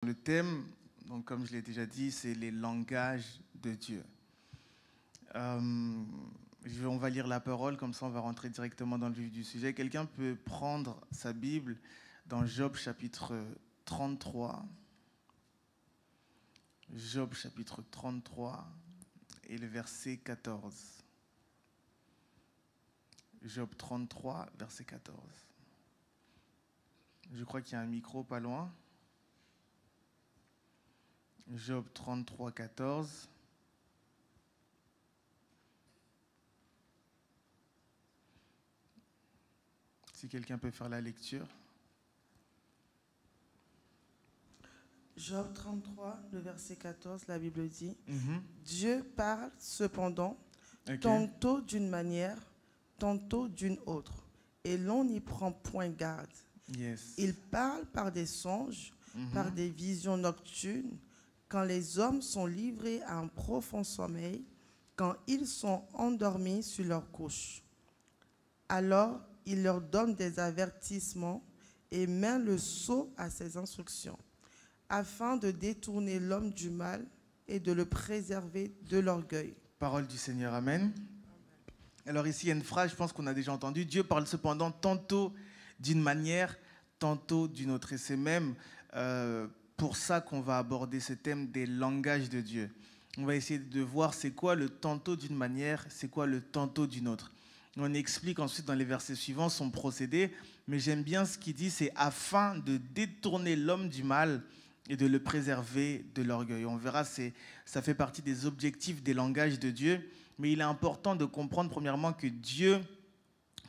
Le thème, donc comme je l'ai déjà dit, c'est les langages de Dieu. On va lire la parole, comme ça on va rentrer directement dans le vif du sujet. Quelqu'un peut prendre sa Bible dans Job chapitre 33. Job chapitre 33 et le verset 14. Job 33, verset 14. Je crois qu'il y a un micro pas loin. Job 33, 14. Si quelqu'un peut faire la lecture. Job 33, le verset 14, la Bible dit Dieu parle cependant, tantôt d'une manière, tantôt d'une autre, et l'on n'y prend point garde. Yes. Il parle par des songes, par des visions nocturnes, quand les hommes sont livrés à un profond sommeil, quand ils sont endormis sur leur couche. Alors il leur donne des avertissements et met le sceau à ses instructions, afin de détourner l'homme du mal et de le préserver de l'orgueil. Parole du Seigneur, amen. Alors ici, il y a une phrase, je pense qu'on a déjà entendu. Dieu parle cependant tantôt d'une manière, tantôt d'une autre. Et c'est même pour ça qu'on va aborder ce thème des langages de Dieu. On va essayer de voir c'est quoi le tantôt d'une manière, c'est quoi le tantôt d'une autre. On explique ensuite dans les versets suivants son procédé, mais j'aime bien ce qu'il dit, c'est afin de détourner l'homme du mal et de le préserver de l'orgueil. On verra, ça fait partie des objectifs des langages de Dieu, mais il est important de comprendre premièrement que Dieu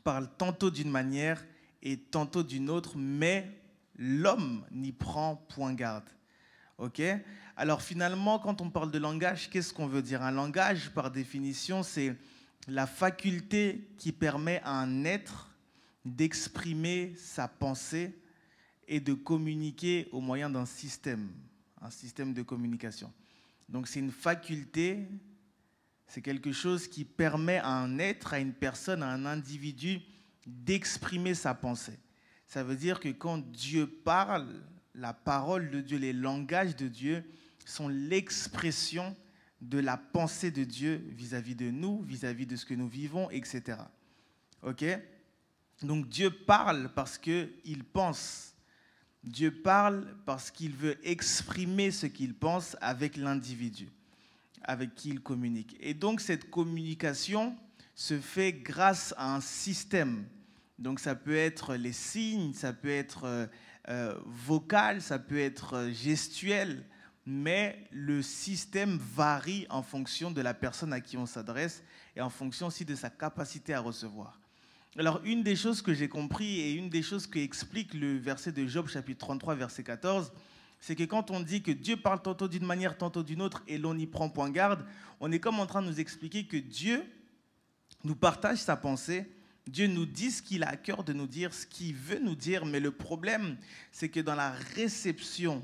parle tantôt d'une manière et tantôt d'une autre, mais l'homme n'y prend point garde. Ok ? Alors finalement, quand on parle de langage, qu'est-ce qu'on veut dire ? Un langage, par définition, c'est la faculté qui permet à un être d'exprimer sa pensée et de communiquer au moyen d'un système, un système de communication. Donc c'est une faculté, c'est quelque chose qui permet à un être, à une personne, à un individu d'exprimer sa pensée. Ça veut dire que quand Dieu parle, la parole de Dieu, les langages de Dieu sont l'expression de la pensée de Dieu vis-à-vis de nous, vis-à-vis de ce que nous vivons, etc. Ok ? Donc Dieu parle parce qu'il pense. Dieu parle parce qu'il veut exprimer ce qu'il pense avec l'individu, avec qui il communique. Et donc cette communication se fait grâce à un système. Donc ça peut être les signes, ça peut être vocal, ça peut être gestuel, mais le système varie en fonction de la personne à qui on s'adresse et en fonction aussi de sa capacité à recevoir. Alors, une des choses que j'ai compris et une des choses qu'explique le verset de Job, chapitre 33, verset 14, c'est que quand on dit que Dieu parle tantôt d'une manière, tantôt d'une autre, et l'on n'y prend point garde, on est comme en train de nous expliquer que Dieu nous partage sa pensée, Dieu nous dit ce qu'il a à cœur de nous dire, ce qu'il veut nous dire, mais le problème, c'est que dans la réception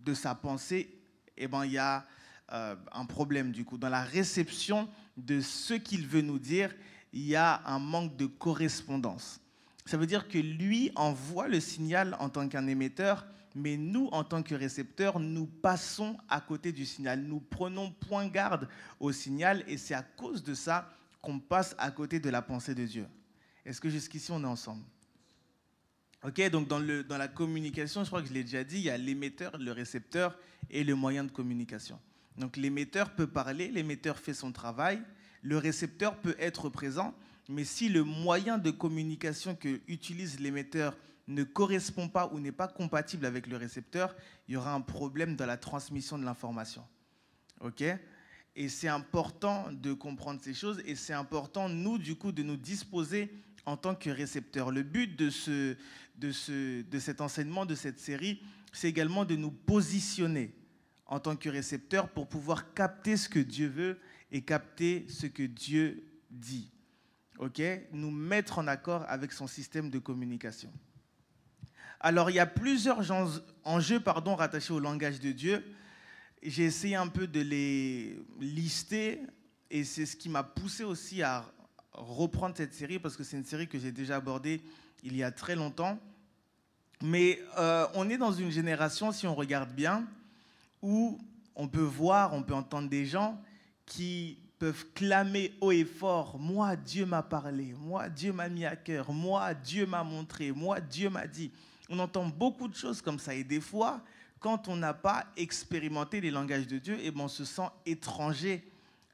de sa pensée, eh ben, il y a un problème du coup. Dans la réception de ce qu'il veut nous dire, il y a un manque de correspondance. Ça veut dire que lui envoie le signal en tant qu'un émetteur, mais nous, en tant que récepteurs, nous passons à côté du signal. Nous prenons point garde au signal et c'est à cause de ça qu'on passe à côté de la pensée de Dieu. Est-ce que jusqu'ici, on est ensemble ? Ok, donc dans la communication, je crois que je l'ai déjà dit, il y a l'émetteur, le récepteur et le moyen de communication. Donc l'émetteur peut parler, l'émetteur fait son travail, le récepteur peut être présent, mais si le moyen de communication qu'utilise l'émetteur ne correspond pas ou n'est pas compatible avec le récepteur, il y aura un problème dans la transmission de l'information. Ok ? Et c'est important de comprendre ces choses et c'est important, nous, du coup, de nous disposer en tant que récepteurs. Le but de cet enseignement, de cette série, c'est également de nous positionner en tant que récepteurs pour pouvoir capter ce que Dieu veut et capter ce que Dieu dit. Ok ? Nous mettre en accord avec son système de communication. Alors, il y a plusieurs enjeux rattachés au langage de Dieu. J'ai essayé un peu de les lister et c'est ce qui m'a poussé aussi à reprendre cette série parce que c'est une série que j'ai déjà abordée il y a très longtemps. Mais on est dans une génération, si on regarde bien, où on peut voir, on peut entendre des gens qui peuvent clamer haut et fort, moi, Dieu m'a parlé, moi, Dieu m'a mis à cœur, moi, Dieu m'a montré, moi, Dieu m'a dit. On entend beaucoup de choses comme ça. Et des fois, quand on n'a pas expérimenté les langages de Dieu, eh ben, on se sent étranger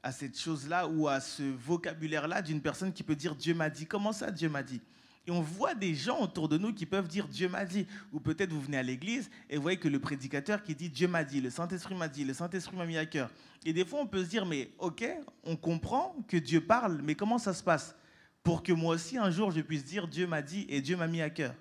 à cette chose-là ou à ce vocabulaire-là d'une personne qui peut dire Dieu m'a dit. Comment ça, Dieu m'a dit? Et on voit des gens autour de nous qui peuvent dire Dieu m'a dit. Ou peut-être vous venez à l'église et vous voyez que le prédicateur qui dit Dieu m'a dit, le Saint-Esprit m'a dit, le Saint-Esprit m'a mis à cœur. Et des fois on peut se dire mais ok, on comprend que Dieu parle, mais comment ça se passe pour que moi aussi un jour je puisse dire Dieu m'a dit et Dieu m'a mis à cœur?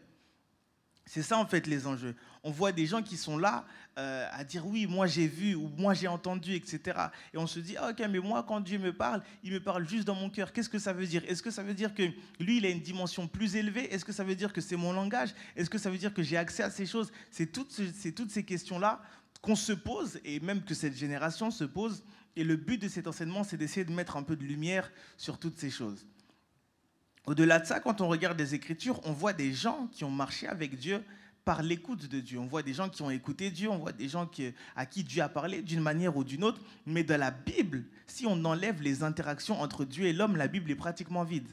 C'est ça en fait les enjeux. On voit des gens qui sont là à dire oui, moi j'ai vu ou moi j'ai entendu, etc. Et on se dit ah, ok, mais moi quand Dieu me parle, il me parle juste dans mon cœur. Qu'est-ce que ça veut dire? Est-ce que ça veut dire que lui il a une dimension plus élevée? Est-ce que ça veut dire que c'est mon langage? Est-ce que ça veut dire que j'ai accès à ces choses? C'est toutes ces questions-là qu'on se pose et même que cette génération se pose. Et le but de cet enseignement, c'est d'essayer de mettre un peu de lumière sur toutes ces choses. Au-delà de ça, quand on regarde les Écritures, on voit des gens qui ont marché avec Dieu par l'écoute de Dieu. On voit des gens qui ont écouté Dieu, on voit des gens à qui Dieu a parlé d'une manière ou d'une autre. Mais dans la Bible, si on enlève les interactions entre Dieu et l'homme, la Bible est pratiquement vide.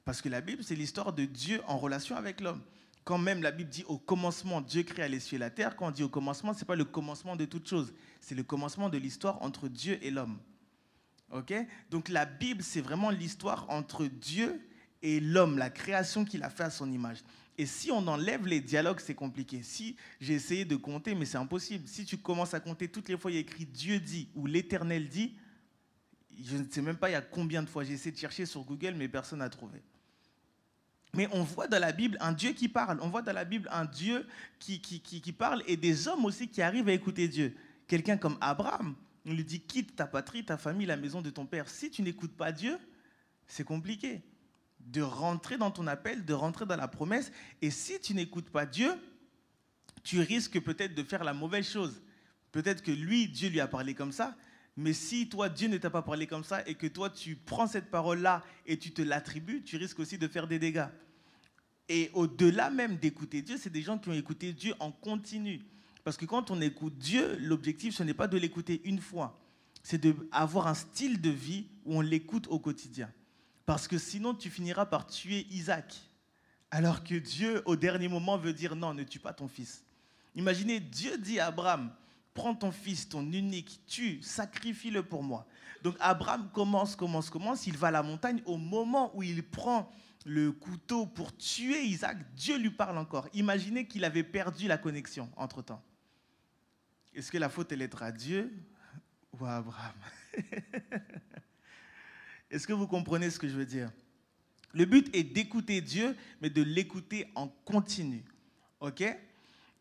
Parce que la Bible, c'est l'histoire de Dieu en relation avec l'homme. Quand même la Bible dit au commencement, Dieu créa les cieux et la terre, quand on dit au commencement, ce n'est pas le commencement de toute chose. C'est le commencement de l'histoire entre Dieu et l'homme. Okay? Donc la Bible, c'est vraiment l'histoire entre Dieu et l'homme, la création qu'il a fait à son image. Et si on enlève les dialogues, c'est compliqué. Si j'ai essayé de compter, mais c'est impossible. Si tu commences à compter toutes les fois il y a écrit Dieu dit ou l'Éternel dit, je ne sais même pas il y a combien de fois j'ai essayé de chercher sur Google, mais personne n'a trouvé. Mais on voit dans la Bible un Dieu qui parle. On voit dans la Bible un Dieu qui parle et des hommes aussi qui arrivent à écouter Dieu. Quelqu'un comme Abraham, on lui dit quitte ta patrie, ta famille, la maison de ton père. Si tu n'écoutes pas Dieu, c'est compliqué de rentrer dans ton appel, de rentrer dans la promesse. Et si tu n'écoutes pas Dieu, tu risques peut-être de faire la mauvaise chose. Peut-être que lui, Dieu lui a parlé comme ça, mais si toi, Dieu ne t'a pas parlé comme ça et que toi, tu prends cette parole-là et tu te l'attribues, tu risques aussi de faire des dégâts. Et au-delà même d'écouter Dieu, c'est des gens qui ont écouté Dieu en continu. Parce que quand on écoute Dieu, l'objectif, ce n'est pas de l'écouter une fois. C'est d'avoir un style de vie où on l'écoute au quotidien. Parce que sinon, tu finiras par tuer Isaac. Alors que Dieu, au dernier moment, veut dire non, ne tue pas ton fils. Imaginez, Dieu dit à Abraham, prends ton fils, ton unique, tue, sacrifie-le pour moi. Donc Abraham commence, il va à la montagne. Au moment où il prend le couteau pour tuer Isaac, Dieu lui parle encore. Imaginez qu'il avait perdu la connexion entre-temps. Est-ce que la faute, elle est à Dieu ou à Abraham? Est-ce que vous comprenez ce que je veux dire? Le but est d'écouter Dieu, mais de l'écouter en continu. Ok?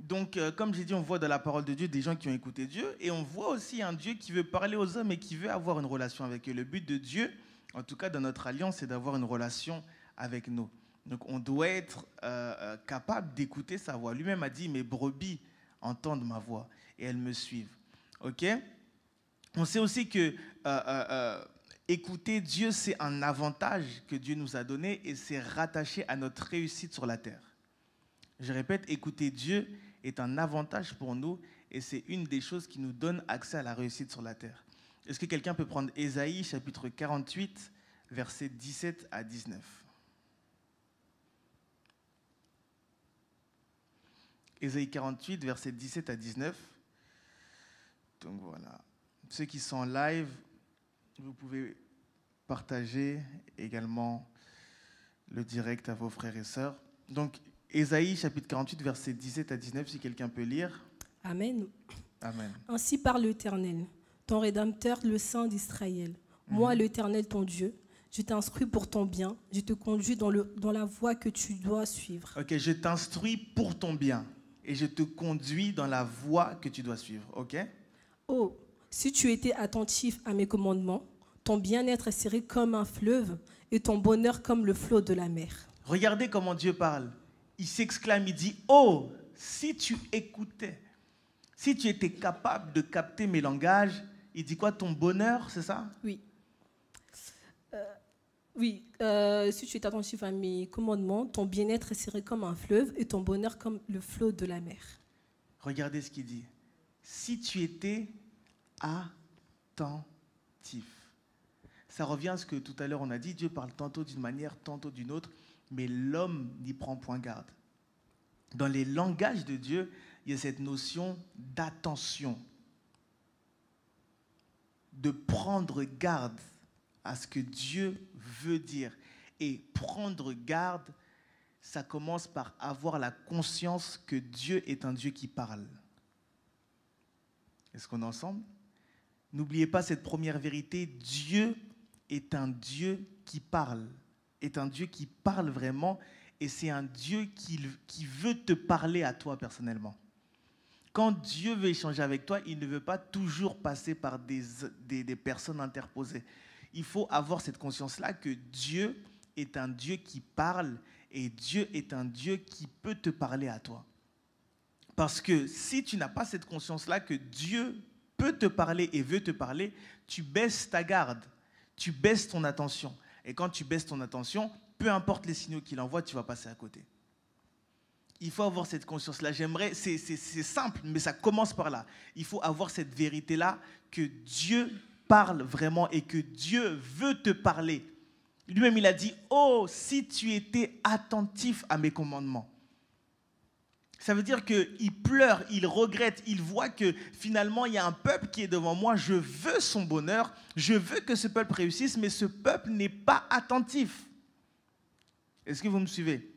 Donc, comme j'ai dit, on voit dans la parole de Dieu des gens qui ont écouté Dieu, et on voit aussi un Dieu qui veut parler aux hommes et qui veut avoir une relation avec eux. Le but de Dieu, en tout cas dans notre alliance, c'est d'avoir une relation avec nous. Donc, on doit être capable d'écouter sa voix. Lui-même a dit, mes brebis entendent ma voix et elles me suivent. Ok? On sait aussi que écouter Dieu, c'est un avantage que Dieu nous a donné et c'est rattaché à notre réussite sur la terre. Je répète, écouter Dieu est un avantage pour nous et c'est une des choses qui nous donne accès à la réussite sur la terre. Est-ce que quelqu'un peut prendre Ésaïe, chapitre 48, versets 17 à 19? Ésaïe 48, versets 17 à 19. Donc voilà. Ceux qui sont en live, vous pouvez partager également le direct à vos frères et sœurs. Donc, Ésaïe, chapitre 48, versets 17 à 19, si quelqu'un peut lire. Amen. Amen. Ainsi parle l'Éternel, ton Rédempteur, le Saint d'Israël. Moi, l'Éternel, ton Dieu, je t'instruis pour ton bien, je te conduis dans la voie que tu dois suivre. Ok, je t'instruis pour ton bien et je te conduis dans la voie que tu dois suivre. Ok? Oh, si tu étais attentif à mes commandements, ton bien-être serait comme un fleuve et ton bonheur comme le flot de la mer. Regardez comment Dieu parle. Il s'exclame, il dit, oh, si tu écoutais, si tu étais capable de capter mes langages, il dit quoi, ton bonheur, c'est ça? Oui. Oui, si tu es attentif à mes commandements, ton bien-être serait comme un fleuve et ton bonheur comme le flot de la mer. Regardez ce qu'il dit. Si tu étais attentif. Ça revient à ce que tout à l'heure on a dit, Dieu parle tantôt d'une manière, tantôt d'une autre, mais l'homme n'y prend point garde. Dans les langages de Dieu, il y a cette notion d'attention, de prendre garde à ce que Dieu veut dire. Et prendre garde, ça commence par avoir la conscience que Dieu est un Dieu qui parle. Est-ce qu'on est ensemble? N'oubliez pas cette première vérité, Dieu est un Dieu qui parle, est un Dieu qui parle vraiment, et c'est un Dieu qui veut te parler à toi personnellement. Quand Dieu veut échanger avec toi, il ne veut pas toujours passer par des personnes interposées. Il faut avoir cette conscience-là que Dieu est un Dieu qui parle et Dieu est un Dieu qui peut te parler à toi. Parce que si tu n'as pas cette conscience-là que Dieu peut te parler et veut te parler, tu baisses ta garde, tu baisses ton attention. Et quand tu baisses ton attention, peu importe les signaux qu'il envoie, tu vas passer à côté. Il faut avoir cette conscience-là. J'aimerais, c'est simple, mais ça commence par là. Il faut avoir cette vérité-là que Dieu parle vraiment et que Dieu veut te parler. Lui-même, il a dit, « Oh, si tu étais attentif à mes commandements. » Ça veut dire qu'il pleure, il regrette, il voit que finalement, il y a un peuple qui est devant moi. Je veux son bonheur, je veux que ce peuple réussisse, mais ce peuple n'est pas attentif. Est-ce que vous me suivez?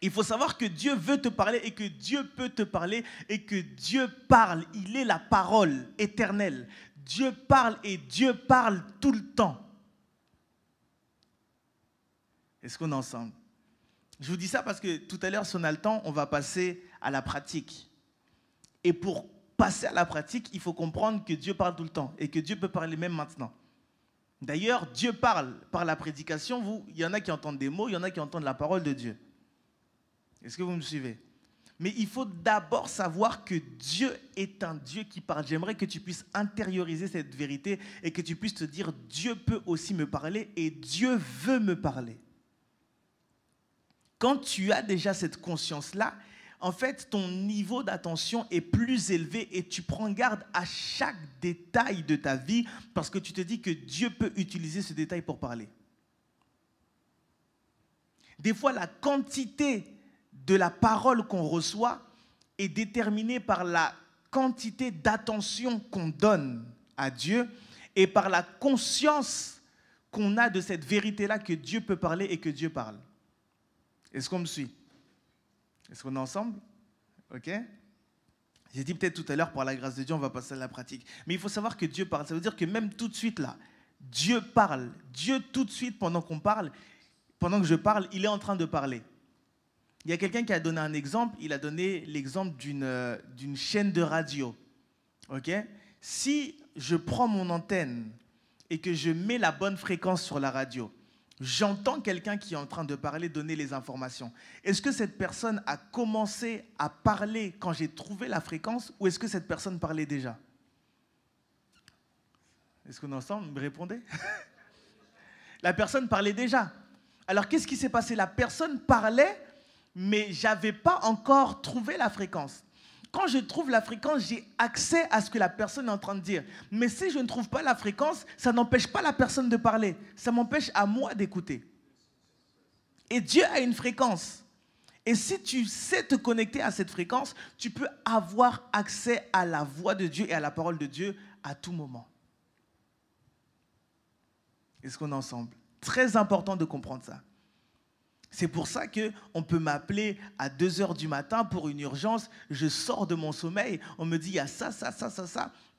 Il faut savoir que Dieu veut te parler et que Dieu peut te parler et que Dieu parle. Il est la parole éternelle. Dieu parle et Dieu parle tout le temps. Est-ce qu'on est ensemble? Je vous dis ça parce que tout à l'heure, si on a le temps, on va passer à la pratique. Et pour passer à la pratique, il faut comprendre que Dieu parle tout le temps et que Dieu peut parler même maintenant. D'ailleurs, Dieu parle par la prédication. Il y en a qui entendent des mots, il y en a qui entendent la parole de Dieu. Est-ce que vous me suivez? Mais il faut d'abord savoir que Dieu est un Dieu qui parle. J'aimerais que tu puisses intérioriser cette vérité et que tu puisses te dire, Dieu peut aussi me parler et Dieu veut me parler. Quand tu as déjà cette conscience-là, en fait, ton niveau d'attention est plus élevé et tu prends garde à chaque détail de ta vie parce que tu te dis que Dieu peut utiliser ce détail pour parler. Des fois, la quantité de la parole qu'on reçoit est déterminée par la quantité d'attention qu'on donne à Dieu et par la conscience qu'on a de cette vérité-là que Dieu peut parler et que Dieu parle. Est-ce qu'on me suit? Est-ce qu'on est ensemble? Ok? J'ai dit peut-être tout à l'heure, par la grâce de Dieu, on va passer à la pratique. Mais il faut savoir que Dieu parle. Ça veut dire que même tout de suite là, Dieu parle. Dieu tout de suite, pendant qu'on parle, pendant que je parle, il est en train de parler. Il y a quelqu'un qui a donné un exemple. Il a donné l'exemple d'une chaîne de radio. Ok? Si je prends mon antenne et que je mets la bonne fréquence sur la radio, j'entends quelqu'un qui est en train de parler, donner les informations. Est-ce que cette personne a commencé à parler quand j'ai trouvé la fréquence ou est-ce que cette personne parlait déjà? Est-ce qu'on est ensemble? Me répondez? La personne parlait déjà. Alors qu'est-ce qui s'est passé? La personne parlait, mais je n'avais pas encore trouvé la fréquence. Quand je trouve la fréquence, j'ai accès à ce que la personne est en train de dire. Mais si je ne trouve pas la fréquence, ça n'empêche pas la personne de parler. Ça m'empêche à moi d'écouter. Et Dieu a une fréquence. Et si tu sais te connecter à cette fréquence, tu peux avoir accès à la voix de Dieu et à la parole de Dieu à tout moment. Est-ce qu'on est ensemble? Très important de comprendre ça. C'est pour ça qu'on peut m'appeler à 2 h du matin pour une urgence. Je sors de mon sommeil. On me dit, il y a ça.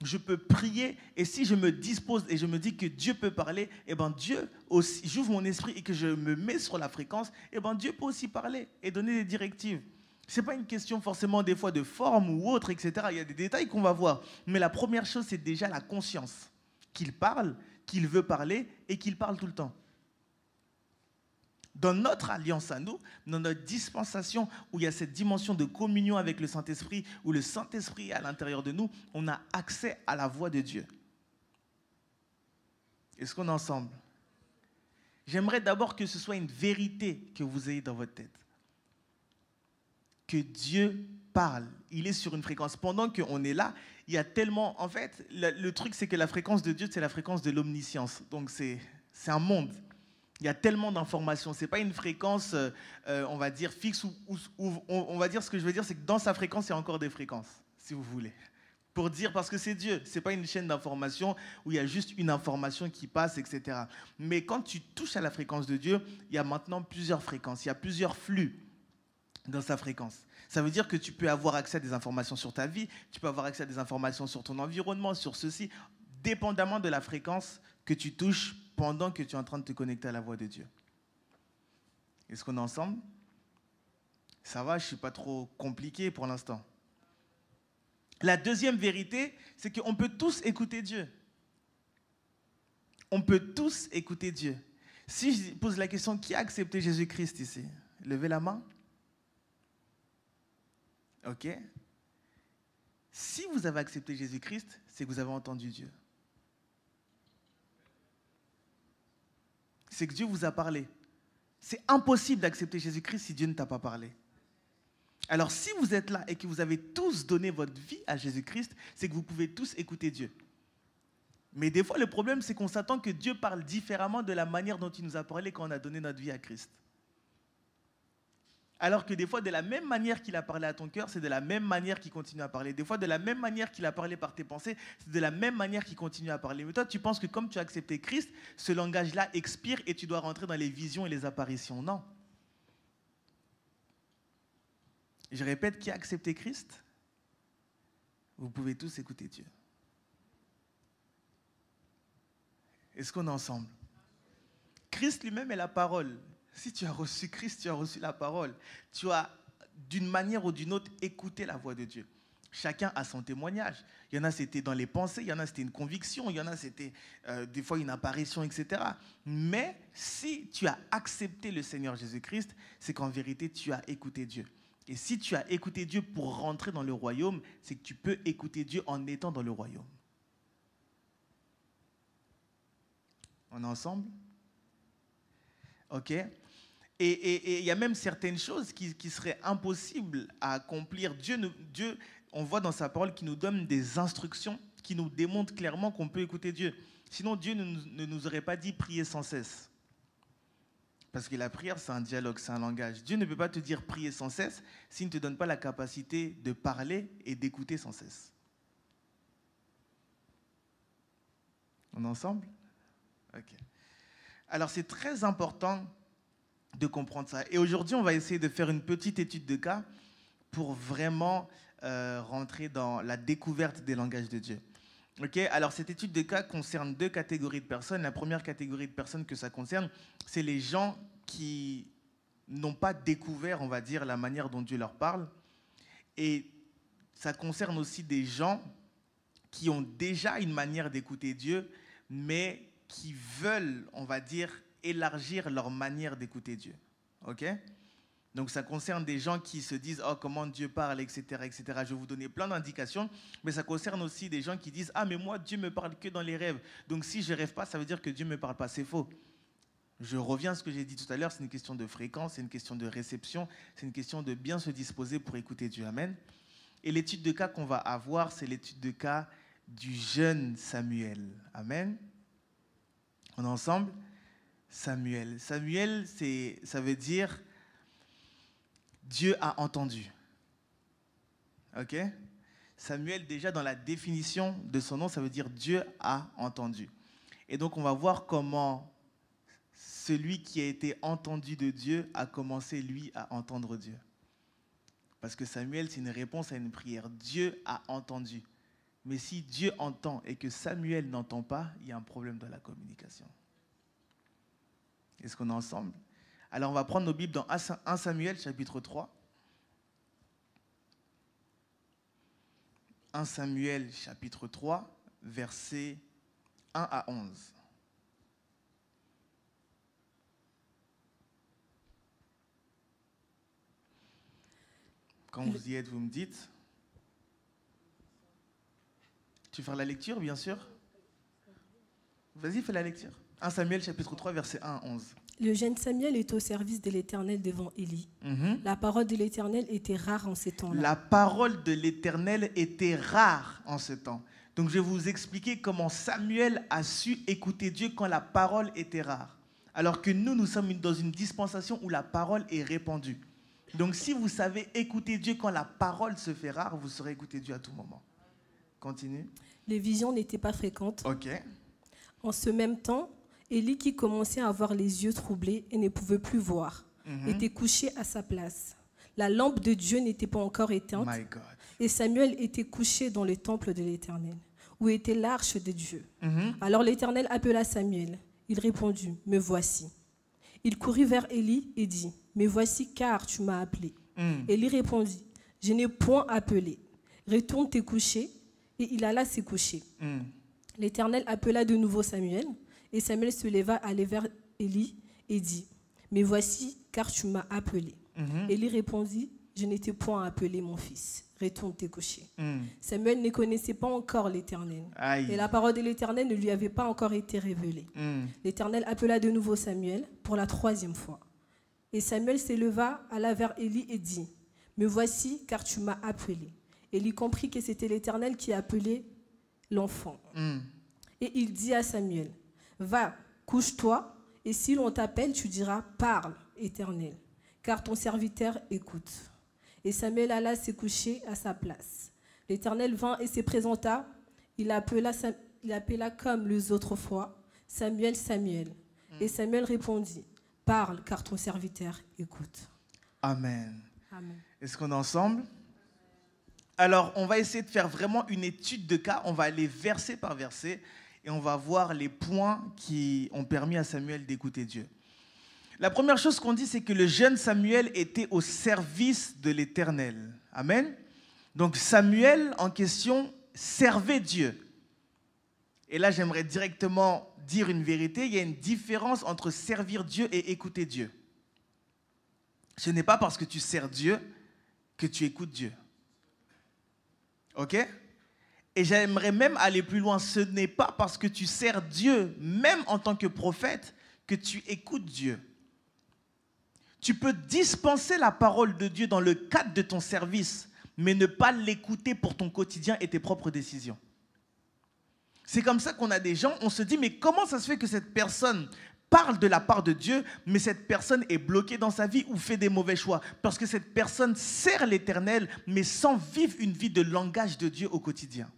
Je peux prier. Et si je me dispose et je me dis que Dieu peut parler, eh ben Dieu aussi, j'ouvre mon esprit et que je me mets sur la fréquence, eh ben Dieu peut aussi parler et donner des directives. Ce n'est pas une question forcément des fois de forme ou autre, etc. Il y a des détails qu'on va voir. Mais la première chose, c'est déjà la conscience qu'il parle, qu'il veut parler et qu'il parle tout le temps. Dans notre alliance à nous, dans notre dispensation où il y a cette dimension de communion avec le Saint-Esprit, où le Saint-Esprit est à l'intérieur de nous, on a accès à la voix de Dieu. Est-ce qu'on est ensemble? J'aimerais d'abord que ce soit une vérité que vous ayez dans votre tête. Que Dieu parle. Il est sur une fréquence. Pendant qu'on est là, il y a tellement... En fait, le truc, c'est que la fréquence de Dieu, c'est la fréquence de l'omniscience. Donc, c'est un monde. Il y a tellement d'informations. Ce n'est pas une fréquence, on va dire, fixe. On va dire, ce que je veux dire, c'est que dans sa fréquence, il y a encore des fréquences, si vous voulez. Pour dire, parce que c'est Dieu. Ce n'est pas une chaîne d'information où il y a juste une information qui passe, etc. Mais quand tu touches à la fréquence de Dieu, il y a maintenant plusieurs fréquences. Il y a plusieurs flux dans sa fréquence. Ça veut dire que tu peux avoir accès à des informations sur ta vie, tu peux avoir accès à des informations sur ton environnement, sur ceci, dépendamment de la fréquence que tu touches pendant que tu es en train de te connecter à la voix de Dieu. Est-ce qu'on est ensemble? Ça va, je ne suis pas trop compliqué pour l'instant. La deuxième vérité, c'est qu'on peut tous écouter Dieu. On peut tous écouter Dieu. Si je pose la question, qui a accepté Jésus-Christ ici? Levez la main. Ok. Si vous avez accepté Jésus-Christ, c'est que vous avez entendu Dieu. C'est que Dieu vous a parlé. C'est impossible d'accepter Jésus-Christ si Dieu ne t'a pas parlé. Alors si vous êtes là et que vous avez tous donné votre vie à Jésus-Christ, c'est que vous pouvez tous écouter Dieu. Mais des fois, le problème, c'est qu'on s'attend que Dieu parle différemment de la manière dont il nous a parlé quand on a donné notre vie à Christ. Alors que des fois, de la même manière qu'il a parlé à ton cœur, c'est de la même manière qu'il continue à parler. Des fois, de la même manière qu'il a parlé par tes pensées, c'est de la même manière qu'il continue à parler. Mais toi, tu penses que comme tu as accepté Christ, ce langage-là expire et tu dois rentrer dans les visions et les apparitions. Non. Je répète, qui a accepté Christ? Vous pouvez tous écouter Dieu. Est-ce qu'on est ensemble? Christ lui-même est la parole. Si tu as reçu Christ, tu as reçu la parole. Tu as, d'une manière ou d'une autre, écouté la voix de Dieu. Chacun a son témoignage. Il y en a, c'était dans les pensées, il y en a, c'était une conviction, il y en a, c'était des fois une apparition, etc. Mais si tu as accepté le Seigneur Jésus-Christ, c'est qu'en vérité, tu as écouté Dieu. Et si tu as écouté Dieu pour rentrer dans le royaume, c'est que tu peux écouter Dieu en étant dans le royaume. On est ensemble? Ok? Et il y a même certaines choses qui seraient impossibles à accomplir. Dieu, on voit dans sa parole qu'il nous donne des instructions qui nous démontrent clairement qu'on peut écouter Dieu. Sinon, Dieu ne nous aurait pas dit prier sans cesse. Parce que la prière, c'est un dialogue, c'est un langage. Dieu ne peut pas te dire prier sans cesse s'il ne te donne pas la capacité de parler et d'écouter sans cesse. On est ensemble? Ok. Alors, c'est très important de comprendre ça. Et aujourd'hui, on va essayer de faire une petite étude de cas pour vraiment rentrer dans la découverte des langages de Dieu. Ok. Alors, cette étude de cas concerne deux catégories de personnes. La première catégorie de personnes que ça concerne, c'est les gens qui n'ont pas découvert, on va dire, la manière dont Dieu leur parle. Et ça concerne aussi des gens qui ont déjà une manière d'écouter Dieu, mais qui veulent, on va dire, élargir leur manière d'écouter Dieu. Ok? Donc ça concerne des gens qui se disent « Oh, comment Dieu parle, etc. etc. » Je vais vous donner plein d'indications, mais ça concerne aussi des gens qui disent « Ah, mais moi, Dieu me parle que dans les rêves. Donc si je ne rêve pas, ça veut dire que Dieu ne me parle pas. » C'est faux. Je reviens à ce que j'ai dit tout à l'heure, c'est une question de fréquence, c'est une question de réception, c'est une question de bien se disposer pour écouter Dieu. Amen. Et l'étude de cas qu'on va avoir, c'est l'étude de cas du jeune Samuel. Amen. On est ensemble? Samuel. Samuel, ça veut dire Dieu a entendu. Ok? Samuel, déjà dans la définition de son nom, ça veut dire Dieu a entendu. Et donc on va voir comment celui qui a été entendu de Dieu a commencé, lui, à entendre Dieu. Parce que Samuel, c'est une réponse à une prière. Dieu a entendu. Mais si Dieu entend et que Samuel n'entend pas, il y a un problème dans la communication. Est-ce qu'on est ensemble? Alors, on va prendre nos Bibles dans 1 Samuel, chapitre 3. 1 Samuel, chapitre 3, versets 1 à 11. Quand vous y êtes, vous me dites. Tu veux faire la lecture, bien sûr? Vas-y, fais la lecture. 1 Samuel, chapitre 3, versets 1 à 11. Le jeune Samuel était au service de l'Éternel devant Élie. La parole de l'Éternel était rare en ces temps-là. La parole de l'Éternel était rare en ce temps. Donc je vais vous expliquer comment Samuel a su écouter Dieu quand la parole était rare. Alors que nous sommes dans une dispensation où la parole est répandue. Donc si vous savez écouter Dieu quand la parole se fait rare, vous saurez écouter Dieu à tout moment. Continue. Les visions n'étaient pas fréquentes. Ok. En ce même temps, Élie, qui commençait à avoir les yeux troublés et ne pouvait plus voir, était couché à sa place. La lampe de Dieu n'était pas encore éteinte. My God. Et Samuel était couché dans le temple de l'Éternel, où était l'arche de Dieu. Alors l'Éternel appela Samuel. Il répondit, « Me voici ». Il courut vers Élie et dit, « Me voici car tu m'as appelé ». Élie répondit, « Je n'ai point appelé. Retourne te coucher. » Et il alla se coucher. L'Éternel appela de nouveau Samuel. Et Samuel se leva, alla vers Élie et dit, « Me voici car tu m'as appelé. » Élie répondit, « Je n'étais point appelé, mon fils. Retourne te coucher. » Samuel ne connaissait pas encore l'Éternel. Et la parole de l'Éternel ne lui avait pas encore été révélée. L'Éternel appela de nouveau Samuel pour la 3e fois. Et Samuel se leva, alla vers Élie et dit, « Me voici car tu m'as appelé. » Élie comprit que c'était l'Éternel qui appelait l'enfant. Et il dit à Samuel, « Va, couche-toi, et si l'on t'appelle, tu diras, parle, Éternel, car ton serviteur écoute. » Et Samuel alla se coucher à sa place. L'Éternel vint et se présenta. Il appela comme les autres fois, « Samuel, Samuel. » Et Samuel répondit, « Parle, car ton serviteur écoute. » Amen. Amen. Est-ce qu'on est ensemble? Alors, on va essayer de faire vraiment une étude de cas. On va aller verset par verset et on va voir les points qui ont permis à Samuel d'écouter Dieu. La première chose qu'on dit, c'est que le jeune Samuel était au service de l'Éternel. Amen. Donc, Samuel, en question, servait Dieu. Et là, j'aimerais directement dire une vérité. Il y a une différence entre servir Dieu et écouter Dieu. Ce n'est pas parce que tu sers Dieu que tu écoutes Dieu. Ok? Et j'aimerais même aller plus loin. Ce n'est pas parce que tu sers Dieu, même en tant que prophète, que tu écoutes Dieu. Tu peux dispenser la parole de Dieu dans le cadre de ton service, mais ne pas l'écouter pour ton quotidien et tes propres décisions. C'est comme ça qu'on a des gens, on se dit, mais comment ça se fait que cette personne parle de la part de Dieu, mais cette personne est bloquée dans sa vie ou fait des mauvais choix? Parce que cette personne sert l'Éternel, mais sans vivre une vie de langage de Dieu au quotidien.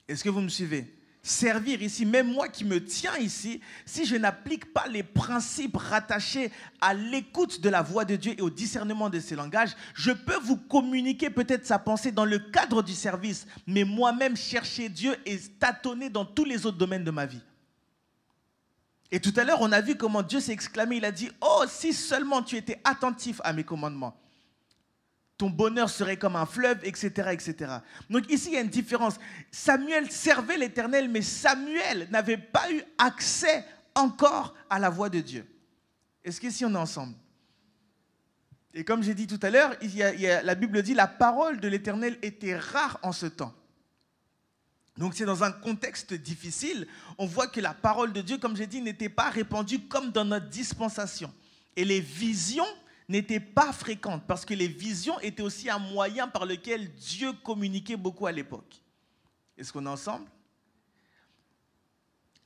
Est-ce que vous me suivez? Servir ici, même moi qui me tiens ici, si je n'applique pas les principes rattachés à l'écoute de la voix de Dieu et au discernement de ses langages, je peux vous communiquer peut-être sa pensée dans le cadre du service, mais moi-même chercher Dieu et tâtonner dans tous les autres domaines de ma vie. Et tout à l'heure, on a vu comment Dieu s'est exclamé, il a dit, « Oh, si seulement tu étais attentif à mes commandements, ton bonheur serait comme un fleuve, etc., etc. » Donc ici, il y a une différence. Samuel servait l'Éternel, mais Samuel n'avait pas eu accès encore à la voix de Dieu. Est-ce qu'ici, on est ensemble? Et comme j'ai dit tout à l'heure, la Bible dit, la parole de l'Éternel était rare en ce temps. Donc c'est dans un contexte difficile, on voit que la parole de Dieu, comme j'ai dit, n'était pas répandue comme dans notre dispensation. Et les visions n'étaient pas fréquentes, parce que les visions étaient aussi un moyen par lequel Dieu communiquait beaucoup à l'époque. Est-ce qu'on est ensemble?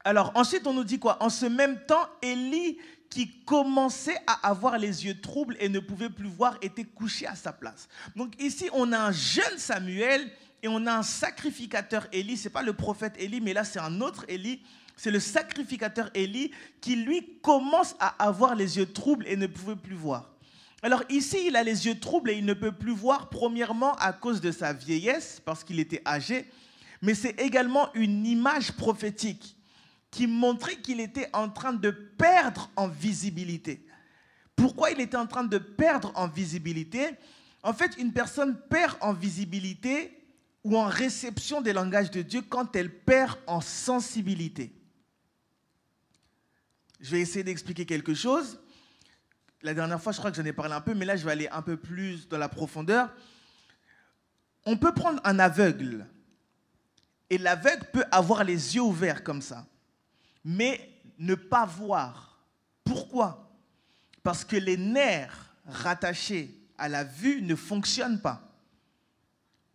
Alors ensuite on nous dit quoi? En ce même temps, Élie, qui commençait à avoir les yeux troubles et ne pouvait plus voir, était couché à sa place. Donc ici on a un jeune Samuel, et on a un sacrificateur Élie, ce n'est pas le prophète Élie, mais là c'est un autre Élie, c'est le sacrificateur Élie qui lui commence à avoir les yeux troubles et ne pouvait plus voir. Alors ici il a les yeux troubles et il ne peut plus voir, premièrement à cause de sa vieillesse, parce qu'il était âgé, mais c'est également une image prophétique qui montrait qu'il était en train de perdre en visibilité. Pourquoi il était en train de perdre en visibilité? En fait, une personne perd en visibilité ou en réception des langages de Dieu quand elle perd en sensibilité. Je vais essayer d'expliquer quelque chose. La dernière fois, je crois que j'en ai parlé un peu, mais là, je vais aller un peu plus dans la profondeur. On peut prendre un aveugle, et l'aveugle peut avoir les yeux ouverts comme ça. Mais ne pas voir. Pourquoi? Parce que les nerfs rattachés à la vue ne fonctionnent pas.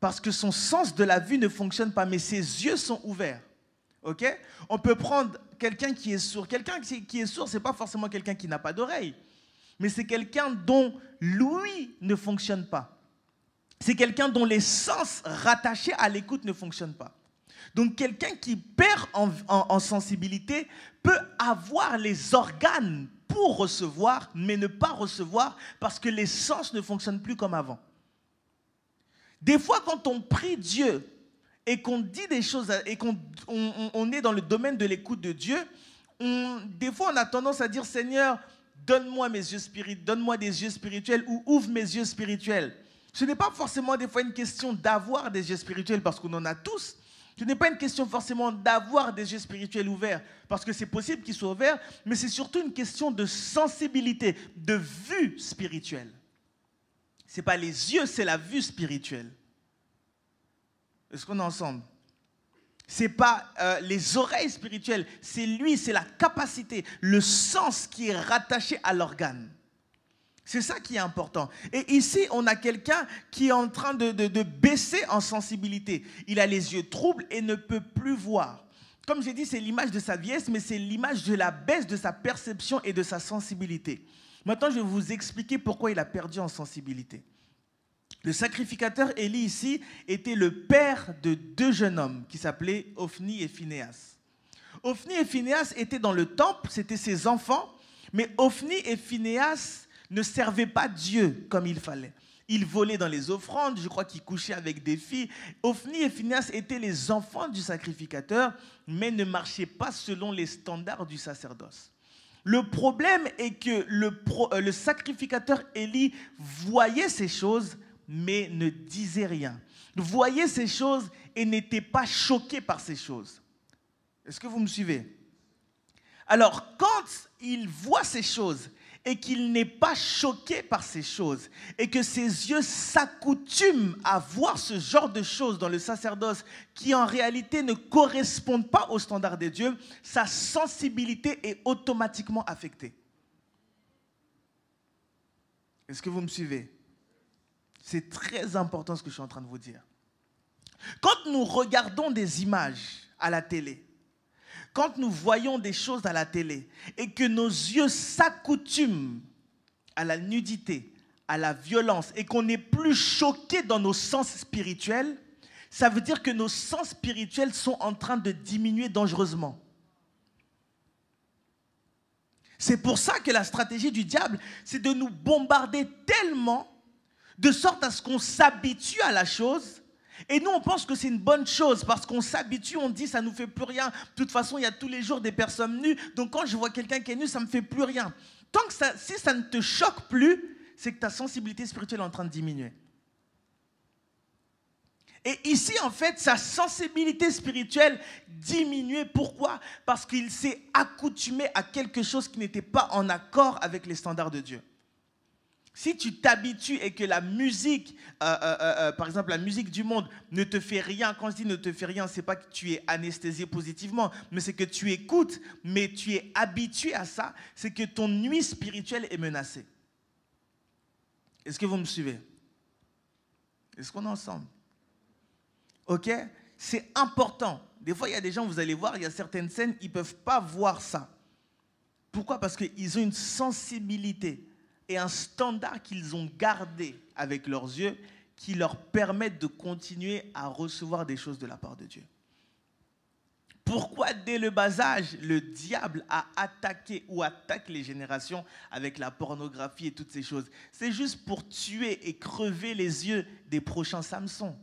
Parce que son sens de la vue ne fonctionne pas, mais ses yeux sont ouverts. Ok? On peut prendre quelqu'un qui est sourd. Quelqu'un qui est sourd, ce n'est pas forcément quelqu'un qui n'a pas d'oreille, mais c'est quelqu'un dont l'ouïe ne fonctionne pas. C'est quelqu'un dont les sens rattachés à l'écoute ne fonctionnent pas. Donc quelqu'un qui perd en sensibilité peut avoir les organes pour recevoir, mais ne pas recevoir parce que les sens ne fonctionnent plus comme avant. Des fois, quand on prie Dieu et qu'on dit des choses et qu'on est dans le domaine de l'écoute de Dieu, des fois on a tendance à dire « Seigneur, donne-moi mes yeux spirituels, donne-moi des yeux spirituels ou ouvre mes yeux spirituels ». Ce n'est pas forcément des fois une question d'avoir des yeux spirituels parce qu'on en a tous. Ce n'est pas une question forcément d'avoir des yeux spirituels ouverts parce que c'est possible qu'ils soient ouverts, mais c'est surtout une question de sensibilité, de vue spirituelle. Ce n'est pas les yeux, c'est la vue spirituelle. Est-ce qu'on est ensemble? Ce n'est pas les oreilles spirituelles, c'est lui, c'est la capacité, le sens qui est rattaché à l'organe. C'est ça qui est important. Et ici, on a quelqu'un qui est en train de baisser en sensibilité. Il a les yeux troubles et ne peut plus voir. Comme j'ai dit, c'est l'image de sa vieillesse, mais c'est l'image de la baisse de sa perception et de sa sensibilité. Maintenant, je vais vous expliquer pourquoi il a perdu en sensibilité. Le sacrificateur Élie ici était le père de deux jeunes hommes qui s'appelaient Ophni et Phinehas. Ophni et Phinehas étaient dans le temple, c'était ses enfants, mais Ophni et Phinehas ne servaient pas Dieu comme il fallait. Ils volaient dans les offrandes, je crois qu'ils couchaient avec des filles. Ophni et Phinehas étaient les enfants du sacrificateur, mais ne marchaient pas selon les standards du sacerdoce. Le problème est que le sacrificateur Élie voyait ces choses, mais ne disait rien. Voyait ces choses et n'était pas choqué par ces choses. Est-ce que vous me suivez? Alors, quand il voit ces choses et qu'il n'est pas choqué par ces choses et que ses yeux s'accoutument à voir ce genre de choses dans le sacerdoce qui en réalité ne correspondent pas aux standards de Dieu, sa sensibilité est automatiquement affectée. Est-ce que vous me suivez? C'est très important ce que je suis en train de vous dire. Quand nous regardons des images à la télé, quand nous voyons des choses à la télé et que nos yeux s'accoutument à la nudité, à la violence et qu'on n'est plus choqué dans nos sens spirituels, ça veut dire que nos sens spirituels sont en train de diminuer dangereusement. C'est pour ça que la stratégie du diable, c'est de nous bombarder tellement de sorte à ce qu'on s'habitue à la chose. Et nous, on pense que c'est une bonne chose parce qu'on s'habitue, on dit ça ne nous fait plus rien. De toute façon, il y a tous les jours des personnes nues. Donc quand je vois quelqu'un qui est nu, ça ne me fait plus rien. Tant que si ça ne te choque plus, c'est que ta sensibilité spirituelle est en train de diminuer. Et ici, en fait, sa sensibilité spirituelle diminuait. Pourquoi? Parce qu'il s'est accoutumé à quelque chose qui n'était pas en accord avec les standards de Dieu. Si tu t'habitues et que la musique, par exemple la musique du monde, ne te fait rien, quand je dis ne te fait rien, ce n'est pas que tu es anesthésié positivement, mais c'est que tu écoutes, mais tu es habitué à ça, c'est que ton nuit spirituelle est menacée. Est-ce que vous me suivez? Est-ce qu'on est ensemble? Ok? C'est important. Des fois, il y a des gens, vous allez voir, il y a certaines scènes, ils ne peuvent pas voir ça. Pourquoi? Parce qu'ils ont une sensibilité et un standard qu'ils ont gardé avec leurs yeux qui leur permettent de continuer à recevoir des choses de la part de Dieu. Pourquoi dès le bas âge, le diable a attaqué ou attaque les générations avec la pornographie et toutes ces choses? C'est juste pour tuer et crever les yeux des prochains Samson.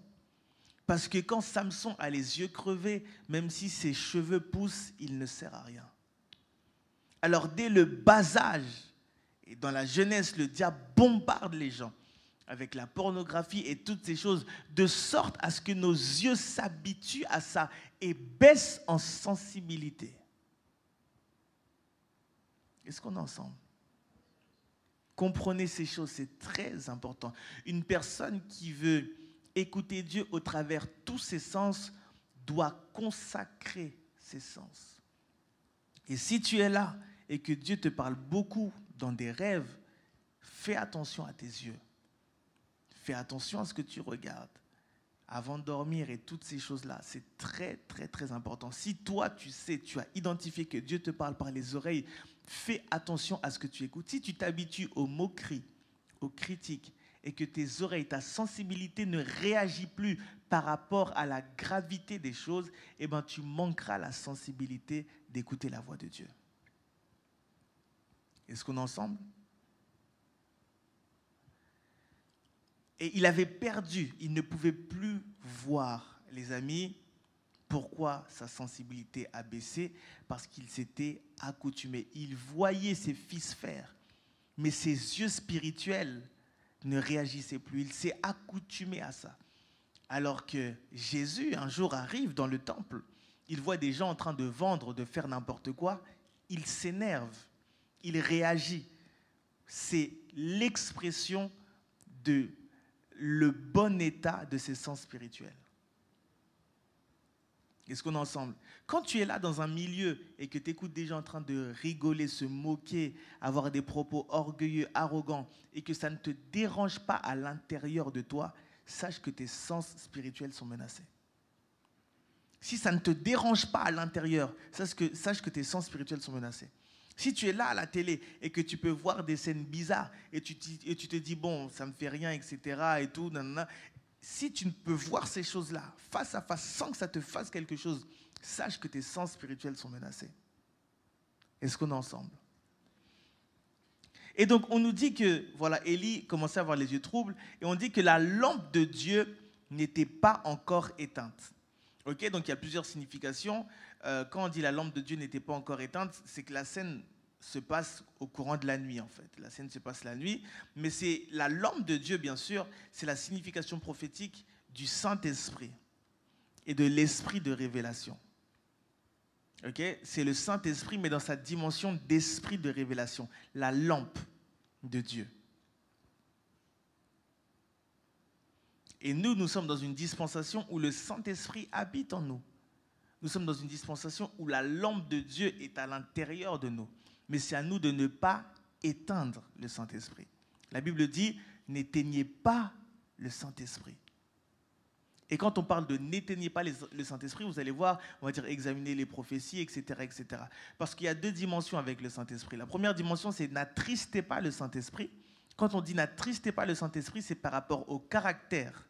Parce que quand Samson a les yeux crevés, même si ses cheveux poussent, il ne sert à rien. Alors dès le bas âge, et dans la jeunesse, le diable bombarde les gens avec la pornographie et toutes ces choses, de sorte à ce que nos yeux s'habituent à ça et baissent en sensibilité. Est-ce qu'on est ensemble? Comprenez ces choses, c'est très important. Une personne qui veut écouter Dieu au travers tous ses sens doit consacrer ses sens. Et si tu es là et que Dieu te parle beaucoup dans des rêves, fais attention à tes yeux. Fais attention à ce que tu regardes avant de dormir et toutes ces choses-là. C'est très, très, très important. Si toi, tu sais, tu as identifié que Dieu te parle par les oreilles, fais attention à ce que tu écoutes. Si tu t'habitues aux moqueries, aux critiques, et que tes oreilles, ta sensibilité ne réagit plus par rapport à la gravité des choses, eh ben, tu manqueras la sensibilité d'écouter la voix de Dieu. Est-ce qu'on est ensemble? Et il avait perdu, il ne pouvait plus voir, les amis. Pourquoi sa sensibilité a baissé? Parce qu'il s'était accoutumé. Il voyait ses fils faire, mais ses yeux spirituels ne réagissaient plus. Il s'est accoutumé à ça. Alors que Jésus, un jour, arrive dans le temple. Il voit des gens en train de vendre, de faire n'importe quoi. Il s'énerve. Il réagit. C'est l'expression de le bon état de ses sens spirituels. Est-ce qu'on est ensemble? Quand tu es là dans un milieu et que tu écoutes des gens en train de rigoler, se moquer, avoir des propos orgueilleux, arrogants, et que ça ne te dérange pas à l'intérieur de toi, sache que tes sens spirituels sont menacés. Si ça ne te dérange pas à l'intérieur, sache que tes sens spirituels sont menacés. Si tu es là à la télé et que tu peux voir des scènes bizarres et tu te dis, bon, ça ne me fait rien, etc. et tout, nanana, si tu ne peux voir ces choses-là face à face sans que ça te fasse quelque chose, sache que tes sens spirituels sont menacés. Est-ce qu'on est ensemble? Et donc, on nous dit que, voilà, Élie commençait à avoir les yeux troubles et on dit que la lampe de Dieu n'était pas encore éteinte. Ok, donc il y a plusieurs significations. Quand on dit la lampe de Dieu n'était pas encore éteinte, c'est que la scène se passe au courant de la nuit, en fait. La scène se passe la nuit, mais c'est la lampe de Dieu, bien sûr, c'est la signification prophétique du Saint-Esprit et de l'esprit de révélation. Ok, c'est le Saint-Esprit, mais dans sa dimension d'esprit de révélation, la lampe de Dieu. Et nous sommes dans une dispensation où le Saint-Esprit habite en nous. Nous sommes dans une dispensation où la lampe de Dieu est à l'intérieur de nous. Mais c'est à nous de ne pas éteindre le Saint-Esprit. La Bible dit, n'éteignez pas le Saint-Esprit. Et quand on parle de n'éteignez pas le Saint-Esprit, vous allez voir, on va dire examiner les prophéties, etc., etc. Parce qu'il y a deux dimensions avec le Saint-Esprit. La première dimension, c'est n'attristez pas le Saint-Esprit. Quand on dit n'attristez pas le Saint-Esprit, c'est par rapport au caractère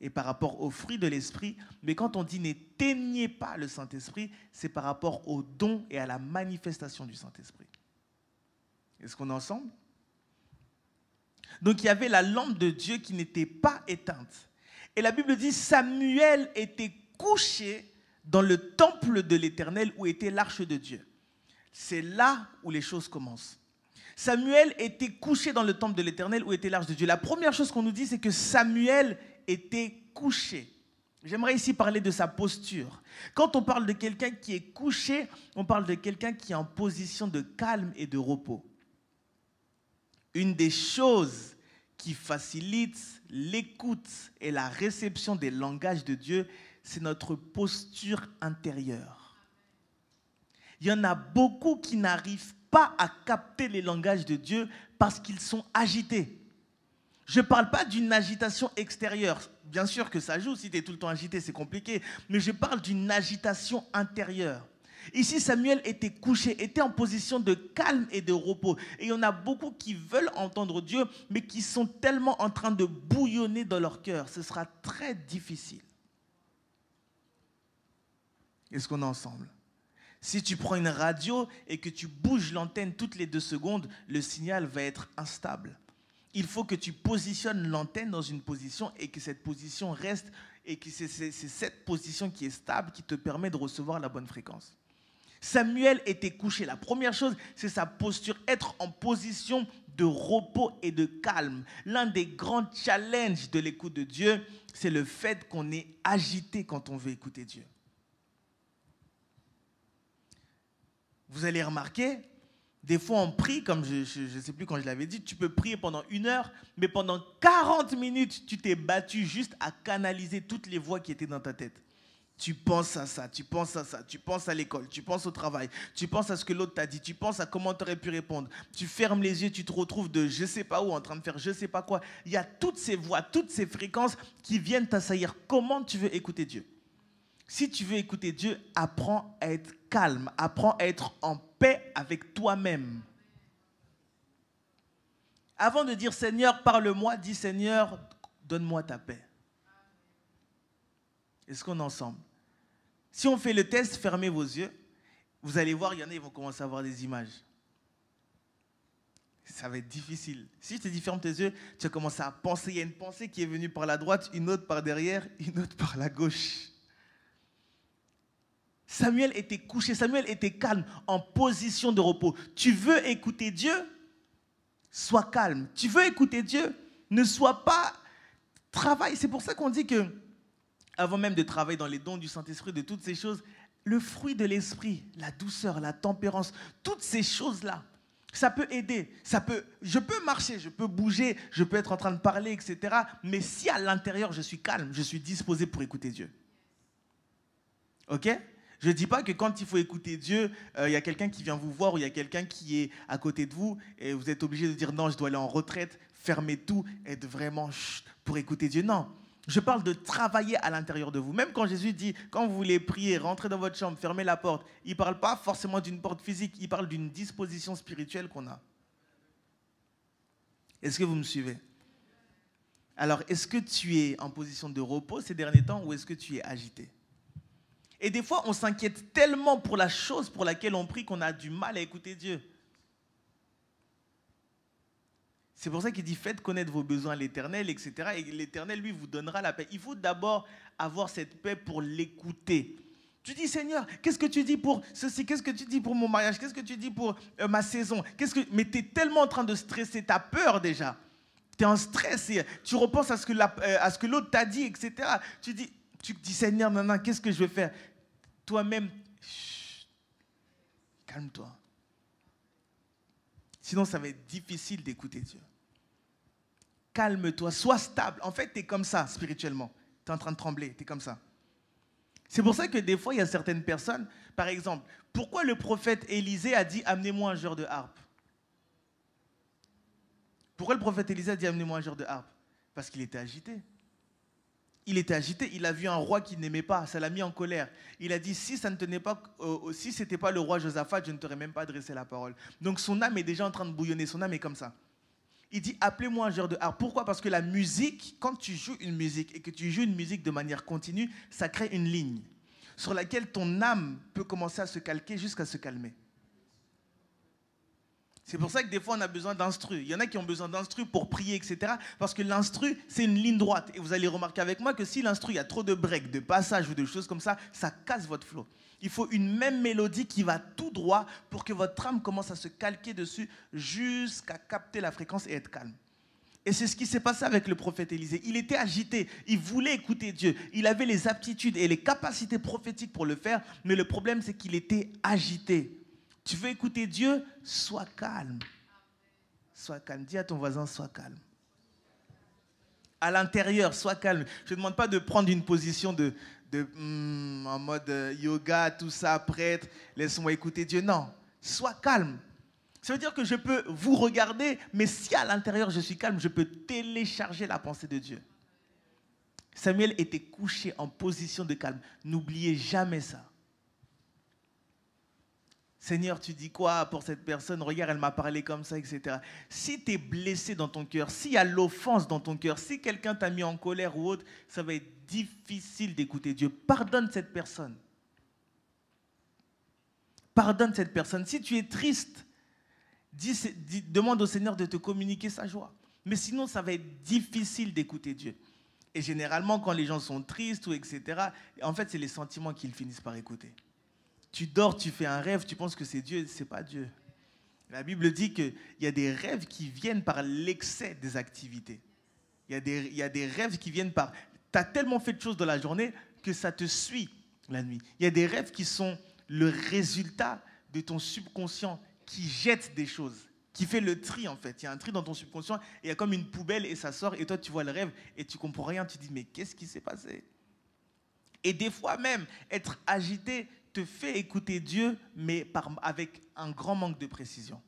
et par rapport aux fruits de l'Esprit. Mais quand on dit n'éteignez pas le Saint-Esprit, c'est par rapport aux dons et à la manifestation du Saint-Esprit. Est-ce qu'on est ensemble? Donc il y avait la lampe de Dieu qui n'était pas éteinte. Et la Bible dit Samuel était couché dans le temple de l'Éternel où était l'arche de Dieu. C'est là où les choses commencent. Samuel était couché dans le temple de l'Éternel où était l'arche de Dieu. La première chose qu'on nous dit, c'est que Samuel était couché. J'aimerais ici parler de sa posture. Quand on parle de quelqu'un qui est couché, on parle de quelqu'un qui est en position de calme et de repos. Une des choses qui facilite l'écoute et la réception des langages de Dieu, c'est notre posture intérieure. Il y en a beaucoup qui n'arrivent pas à capter les langages de Dieu parce qu'ils sont agités. Je ne parle pas d'une agitation extérieure. Bien sûr que ça joue, si tu es tout le temps agité, c'est compliqué. Mais je parle d'une agitation intérieure. Ici, Samuel était couché, était en position de calme et de repos. Et il y en a beaucoup qui veulent entendre Dieu, mais qui sont tellement en train de bouillonner dans leur cœur. Ce sera très difficile. Est-ce qu'on est ensemble? Si tu prends une radio et que tu bouges l'antenne toutes les 2 secondes, le signal va être instable. Il faut que tu positionnes l'antenne dans une position et que cette position reste, et que c'est cette position qui est stable qui te permet de recevoir la bonne fréquence. Samuel était couché. La première chose, c'est sa posture, être en position de repos et de calme. L'un des grands challenges de l'écoute de Dieu, c'est le fait qu'on est agité quand on veut écouter Dieu. Vous allez remarquer, des fois on prie, comme je ne sais plus quand je l'avais dit, tu peux prier pendant 1 heure, mais pendant 40 minutes, tu t'es battu juste à canaliser toutes les voix qui étaient dans ta tête. Tu penses à ça, tu penses à ça, tu penses à l'école, tu penses au travail, tu penses à ce que l'autre t'a dit, tu penses à comment tu aurais pu répondre. Tu fermes les yeux, tu te retrouves de je sais pas où en train de faire je sais pas quoi. Il y a toutes ces voix, toutes ces fréquences qui viennent t'assaillir. Comment tu veux écouter Dieu? Si tu veux écouter Dieu, apprends à être calme, apprends à être en paix avec toi-même. Avant de dire Seigneur, parle-moi, dis Seigneur, donne-moi ta paix. Est-ce qu'on est ensemble? Si on fait le test, fermez vos yeux. Vous allez voir, il y en a, ils vont commencer à voir des images. Ça va être difficile. Si je te dis ferme tes yeux, tu vas commencer à penser. Il y a une pensée qui est venue par la droite, une autre par derrière, une autre par la gauche. Samuel était couché, Samuel était calme, en position de repos. Tu veux écouter Dieu? Sois calme. Tu veux écouter Dieu? Ne sois pas... Travaille. C'est pour ça qu'on dit que avant même de travailler dans les dons du Saint-Esprit, de toutes ces choses, le fruit de l'esprit, la douceur, la tempérance, toutes ces choses-là, ça peut aider. Je peux marcher, je peux bouger, je peux être en train de parler, etc. Mais si à l'intérieur, je suis calme, je suis disposé pour écouter Dieu. OK? Je ne dis pas que quand il faut écouter Dieu, il y a quelqu'un qui vient vous voir ou il y a quelqu'un qui est à côté de vous et vous êtes obligé de dire non, je dois aller en retraite, fermer tout, être vraiment pour écouter Dieu. Non. Je parle de travailler à l'intérieur de vous. Même quand Jésus dit, quand vous voulez prier, rentrez dans votre chambre, fermez la porte, il ne parle pas forcément d'une porte physique, il parle d'une disposition spirituelle qu'on a. Est-ce que vous me suivez? Alors, est-ce que tu es en position de repos ces derniers temps ou est-ce que tu es agité? Et des fois, on s'inquiète tellement pour la chose pour laquelle on prie qu'on a du mal à écouter Dieu. C'est pour ça qu'il dit, faites connaître vos besoins à l'Éternel, etc. Et l'Éternel, lui, vous donnera la paix. Il faut d'abord avoir cette paix pour l'écouter. Tu dis, Seigneur, qu'est-ce que tu dis pour ceci? Qu'est-ce que tu dis pour mon mariage? Qu'est-ce que tu dis pour ma saison? Mais tu es tellement en train de stresser, tu as peur déjà. Tu es en stress, et tu repenses à ce que l'autre t'a dit, etc. Tu dis, Seigneur, non, qu'est-ce que je vais faire? Toi-même, calme-toi. Sinon, ça va être difficile d'écouter Dieu. Calme-toi, sois stable. En fait, tu es comme ça spirituellement. Tu es en train de trembler, tu es comme ça. C'est pour ça que des fois, il y a certaines personnes, par exemple, pourquoi le prophète Élisée a dit « Amenez-moi un joueur de harpe » ? Pourquoi le prophète Élisée a dit « Amenez-moi un joueur de harpe » ? Parce qu'il était agité. Il était agité, il a vu un roi qu'il n'aimait pas, ça l'a mis en colère. Il a dit, si ce n'était pas le roi Josaphat, je ne t'aurais même pas adressé la parole. Donc son âme est déjà en train de bouillonner, son âme est comme ça. Il dit, appelez-moi un joueur de harpe. Pourquoi? Parce que la musique, quand tu joues une musique et que tu joues une musique de manière continue, ça crée une ligne sur laquelle ton âme peut commencer à se calquer jusqu'à se calmer. C'est pour ça que des fois, on a besoin d'instru. Il y en a qui ont besoin d'instru pour prier, etc. Parce que l'instru, c'est une ligne droite. Et vous allez remarquer avec moi que si l'instru, il y a trop de breaks, de passages ou de choses comme ça, ça casse votre flow. Il faut une même mélodie qui va tout droit pour que votre âme commence à se calquer dessus jusqu'à capter la fréquence et être calme. Et c'est ce qui s'est passé avec le prophète Élisée. Il était agité, il voulait écouter Dieu. Il avait les aptitudes et les capacités prophétiques pour le faire, mais le problème, c'est qu'il était agité. Tu veux écouter Dieu? Sois calme. Sois calme. Dis à ton voisin, sois calme. À l'intérieur, sois calme. Je ne demande pas de prendre une position en mode yoga, tout ça, prêtre, laisse-moi écouter Dieu. Non, sois calme. Ça veut dire que je peux vous regarder, mais si à l'intérieur je suis calme, je peux télécharger la pensée de Dieu. Samuel était couché en position de calme. N'oubliez jamais ça. Seigneur, tu dis quoi pour cette personne? Regarde, elle m'a parlé comme ça, etc. Si tu es blessé dans ton cœur, s'il y a l'offense dans ton cœur, si quelqu'un t'a mis en colère ou autre, ça va être difficile d'écouter Dieu. Pardonne cette personne. Pardonne cette personne. Si tu es triste, demande au Seigneur de te communiquer sa joie. Mais sinon, ça va être difficile d'écouter Dieu. Et généralement, quand les gens sont tristes ou etc., en fait, c'est les sentiments qu'ils finissent par écouter. Tu dors, tu fais un rêve, tu penses que c'est Dieu, c'est pas Dieu. La Bible dit qu'il y a des rêves qui viennent par l'excès des activités. Il y a des rêves qui viennent par... Tu as tellement fait de choses dans la journée que ça te suit la nuit. Il y a des rêves qui sont le résultat de ton subconscient qui jette des choses, qui fait le tri en fait. Il y a un tri dans ton subconscient et il y a comme une poubelle et ça sort et toi tu vois le rêve et tu comprends rien. Tu te dis mais qu'est-ce qui s'est passé? Et des fois même, être agité te fait écouter Dieu, mais avec un grand manque de précision.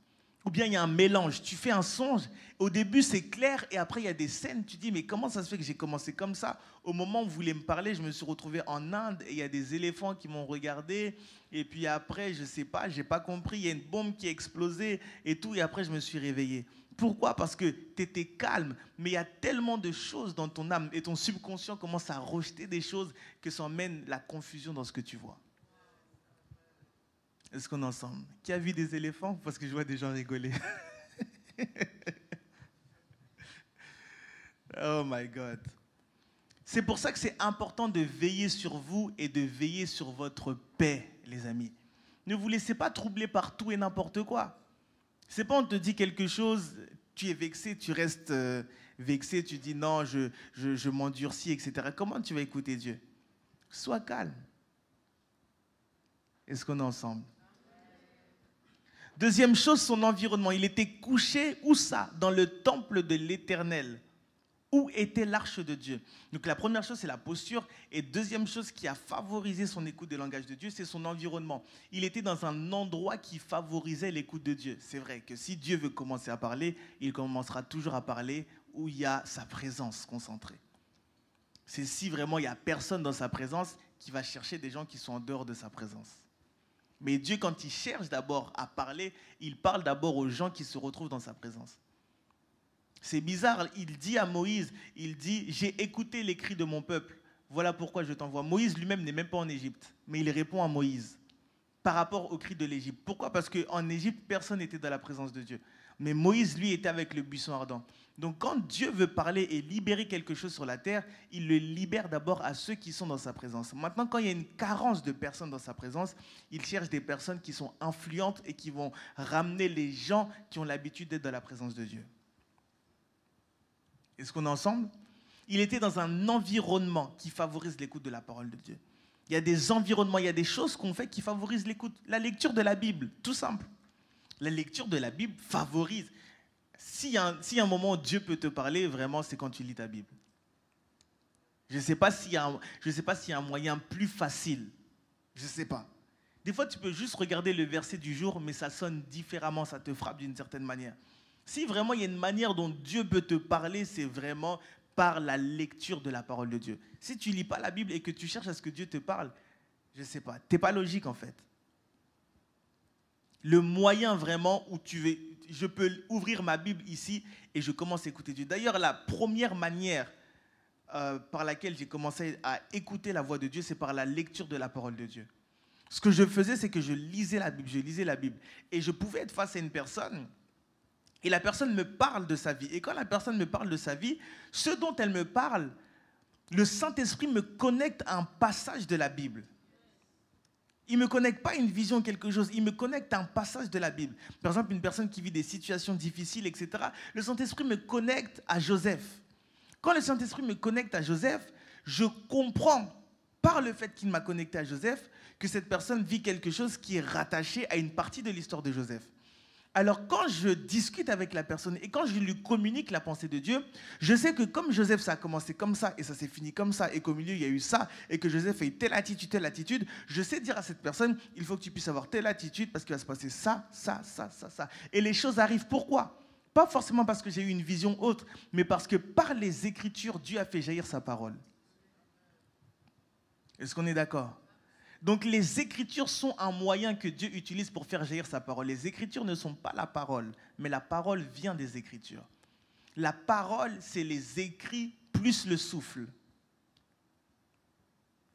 Ou bien il y a un mélange, tu fais un songe, au début c'est clair, et après il y a des scènes, tu dis mais comment ça se fait que j'ai commencé comme ça? Au moment où vous voulez me parler, je me suis retrouvé en Inde, et il y a des éléphants qui m'ont regardé, et puis après, je sais pas, j'ai pas compris, il y a une bombe qui a explosé, et tout, et après je me suis réveillé. Pourquoi? Parce que tu étais calme, mais il y a tellement de choses dans ton âme, et ton subconscient commence à rejeter des choses que ça emmène la confusion dans ce que tu vois. Est-ce qu'on est ensemble? Qui a vu des éléphants? Parce que je vois des gens rigoler. Oh my God. C'est pour ça que c'est important de veiller sur vous et de veiller sur votre paix, les amis. Ne vous laissez pas troubler par tout et n'importe quoi. C'est pas on te dit quelque chose, tu es vexé, tu restes vexé, tu dis non, je m'endurcis, etc. Comment tu vas écouter Dieu? Sois calme. Est-ce qu'on est ensemble? Deuxième chose, son environnement. Il était couché, où ça? Dans le temple de l'Éternel. Où était l'arche de Dieu? Donc la première chose, c'est la posture. Et deuxième chose qui a favorisé son écoute des langages de Dieu, c'est son environnement. Il était dans un endroit qui favorisait l'écoute de Dieu. C'est vrai que si Dieu veut commencer à parler, il commencera toujours à parler où il y a sa présence concentrée. C'est si vraiment il n'y a personne dans sa présence qui va chercher des gens qui sont en dehors de sa présence. Mais Dieu, quand il cherche d'abord à parler, il parle d'abord aux gens qui se retrouvent dans sa présence. C'est bizarre, il dit à Moïse, il dit « J'ai écouté les cris de mon peuple, voilà pourquoi je t'envoie ». Moïse lui-même n'est même pas en Égypte, mais il répond à Moïse par rapport aux cris de l'Égypte. Pourquoi? Parce qu'en Égypte, personne n'était dans la présence de Dieu. Mais Moïse, lui, était avec le buisson ardent. Donc quand Dieu veut parler et libérer quelque chose sur la terre, il le libère d'abord à ceux qui sont dans sa présence. Maintenant, quand il y a une carence de personnes dans sa présence, il cherche des personnes qui sont influentes et qui vont ramener les gens qui ont l'habitude d'être dans la présence de Dieu. Est-ce qu'on est ensemble? Il était dans un environnement qui favorise l'écoute de la parole de Dieu. Il y a des environnements, il y a des choses qu'on fait qui favorisent l'écoute. La lecture de la Bible, tout simple. La lecture de la Bible favorise. S'il y a un moment où Dieu peut te parler, vraiment, c'est quand tu lis ta Bible. Je ne sais pas s'il y a un moyen plus facile. Je ne sais pas. Des fois, tu peux juste regarder le verset du jour, mais ça sonne différemment, ça te frappe d'une certaine manière. Si vraiment il y a une manière dont Dieu peut te parler, c'est vraiment par la lecture de la parole de Dieu. Si tu ne lis pas la Bible et que tu cherches à ce que Dieu te parle, je ne sais pas, tu n'es pas logique en fait. Le moyen vraiment où je peux ouvrir ma Bible ici et je commence à écouter Dieu. D'ailleurs, la première manière par laquelle j'ai commencé à écouter la voix de Dieu, c'est par la lecture de la parole de Dieu. Ce que je faisais, c'est que je lisais la Bible. Et je pouvais être face à une personne et la personne me parle de sa vie. Et quand la personne me parle de sa vie, ce dont elle me parle, le Saint-Esprit me connecte à un passage de la Bible. Il ne me connecte pas à une vision, quelque chose. Il me connecte à un passage de la Bible. Par exemple, une personne qui vit des situations difficiles, etc. Le Saint-Esprit me connecte à Joseph. Quand le Saint-Esprit me connecte à Joseph, je comprends, par le fait qu'il m'a connecté à Joseph, que cette personne vit quelque chose qui est rattaché à une partie de l'histoire de Joseph. Alors, quand je discute avec la personne et quand je lui communique la pensée de Dieu, je sais que comme Joseph, ça a commencé comme ça et ça s'est fini comme ça et qu'au milieu, il y a eu ça et que Joseph a eu telle attitude, je sais dire à cette personne, il faut que tu puisses avoir telle attitude parce qu'il va se passer ça. Et les choses arrivent. Pourquoi? Pas forcément parce que j'ai eu une vision autre, mais parce que par les Écritures, Dieu a fait jaillir sa parole. Est-ce qu'on est d'accord? Donc les Écritures sont un moyen que Dieu utilise pour faire jaillir sa parole. Les Écritures ne sont pas la parole, mais la parole vient des Écritures. La parole, c'est les écrits plus le souffle.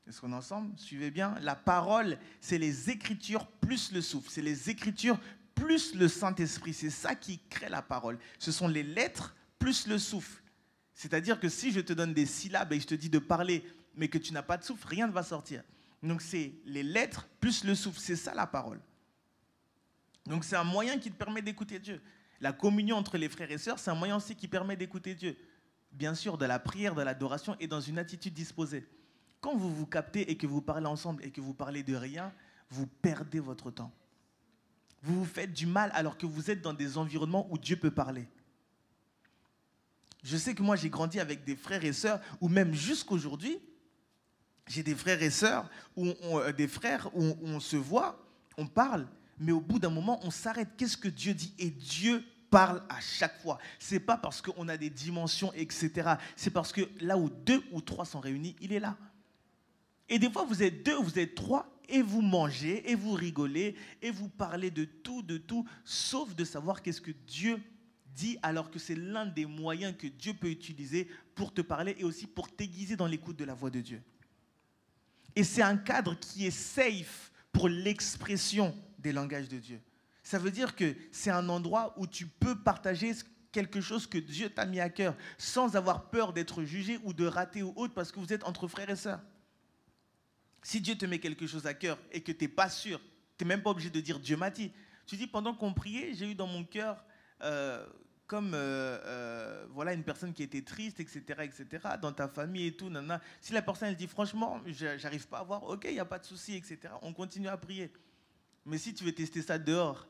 Est-ce qu'on est ensemble? Suivez bien. La parole, c'est les Écritures plus le souffle. C'est les Écritures plus le Saint-Esprit. C'est ça qui crée la parole. Ce sont les lettres plus le souffle. C'est-à-dire que si je te donne des syllabes et je te dis de parler, mais que tu n'as pas de souffle, rien ne va sortir. Donc c'est les lettres plus le souffle, c'est ça la parole. Donc c'est un moyen qui te permet d'écouter Dieu. La communion entre les frères et sœurs, c'est un moyen aussi qui permet d'écouter Dieu. Bien sûr, de la prière, de l'adoration et dans une attitude disposée. Quand vous vous captez et que vous parlez ensemble et que vous parlez de rien, vous perdez votre temps. Vous vous faites du mal alors que vous êtes dans des environnements où Dieu peut parler. Je sais que moi j'ai grandi avec des frères et sœurs où même jusqu'aujourd'hui, J'ai des frères et sœurs, des frères où on se voit, on parle, mais au bout d'un moment, on s'arrête. Qu'est-ce que Dieu dit? Et Dieu parle à chaque fois. Ce n'est pas parce qu'on a des dimensions, etc. C'est parce que là où 2 ou 3 sont réunis, il est là. Et des fois, vous êtes 2, vous êtes 3, et vous mangez, et vous rigolez, et vous parlez de tout, sauf de savoir qu'est-ce que Dieu dit, alors que c'est l'un des moyens que Dieu peut utiliser pour te parler et aussi pour t'aiguiser dans l'écoute de la voix de Dieu. Et c'est un cadre qui est safe pour l'expression des langages de Dieu. Ça veut dire que c'est un endroit où tu peux partager quelque chose que Dieu t'a mis à cœur sans avoir peur d'être jugé ou de rater ou autre parce que vous êtes entre frères et sœurs. Si Dieu te met quelque chose à cœur et que tu n'es pas sûr, tu n'es même pas obligé de dire Dieu m'a dit. Tu dis pendant qu'on priait, j'ai eu dans mon cœur voilà une personne qui était triste, etc., dans ta famille et tout, nanana. Si la personne elle dit franchement, j'arrive pas à voir, ok, il n'y a pas de souci, etc., on continue à prier. Mais si tu veux tester ça dehors,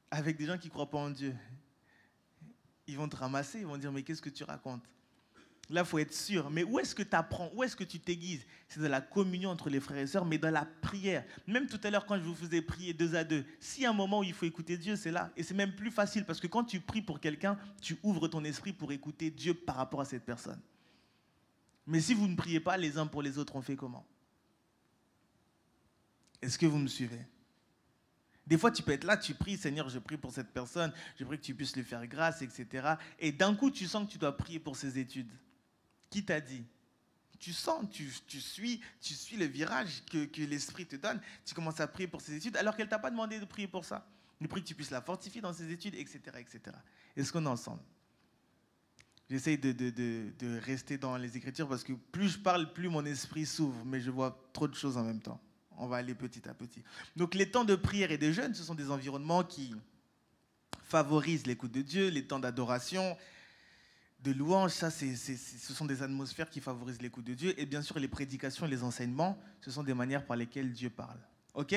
avec des gens qui ne croient pas en Dieu, ils vont te ramasser, ils vont dire mais qu'est-ce que tu racontes? Là, il faut être sûr. Mais où est-ce que tu apprends? Où est-ce que tu t'aiguises? C'est dans la communion entre les frères et sœurs, mais dans la prière. Même tout à l'heure, quand je vous faisais prier 2 à 2, s'il y a un moment où il faut écouter Dieu, c'est là. Et c'est même plus facile, parce que quand tu pries pour quelqu'un, tu ouvres ton esprit pour écouter Dieu par rapport à cette personne. Mais si vous ne priez pas les uns pour les autres, on fait comment? Est-ce que vous me suivez? Des fois, tu peux être là, tu pries, Seigneur, je prie pour cette personne, je prie que tu puisses lui faire grâce, etc. Et d'un coup, tu sens que tu dois prier pour ses études. Qui t'a dit? Tu sens, tu suis le virage que l'Esprit te donne. Tu commences à prier pour ses études alors qu'elle ne t'a pas demandé de prier pour ça. Il prie que tu puisses la fortifier dans ses études, etc., etc. Est-ce qu'on est ensemble? J'essaye de rester dans les Écritures parce que plus je parle, plus mon esprit s'ouvre, mais je vois trop de choses en même temps. On va aller petit à petit. Donc les temps de prière et de jeûne, ce sont des environnements qui favorisent l'écoute de Dieu, les temps d'adoration, de louange, ça, ce sont des atmosphères qui favorisent l'écoute de Dieu. Et bien sûr, les prédications et les enseignements, ce sont des manières par lesquelles Dieu parle. OK?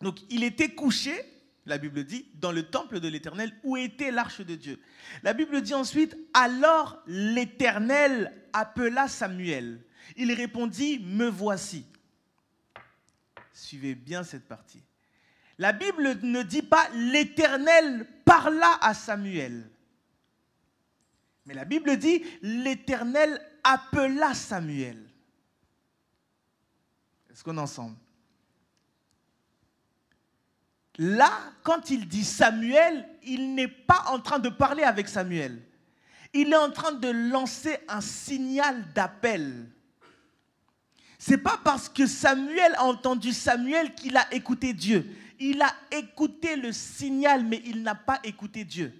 Donc, il était couché, la Bible dit, dans le temple de l'Éternel, où était l'arche de Dieu. La Bible dit ensuite, alors l'Éternel appela Samuel. Il répondit, me voici. Suivez bien cette partie. La Bible ne dit pas, l'Éternel parla à Samuel. Mais la Bible dit, l'Éternel appela Samuel. Est-ce qu'on est ensemble? Là, quand il dit Samuel, il n'est pas en train de parler avec Samuel. Il est en train de lancer un signal d'appel. Ce n'est pas parce que Samuel a entendu Samuel qu'il a écouté Dieu. Il a écouté le signal, mais il n'a pas écouté Dieu.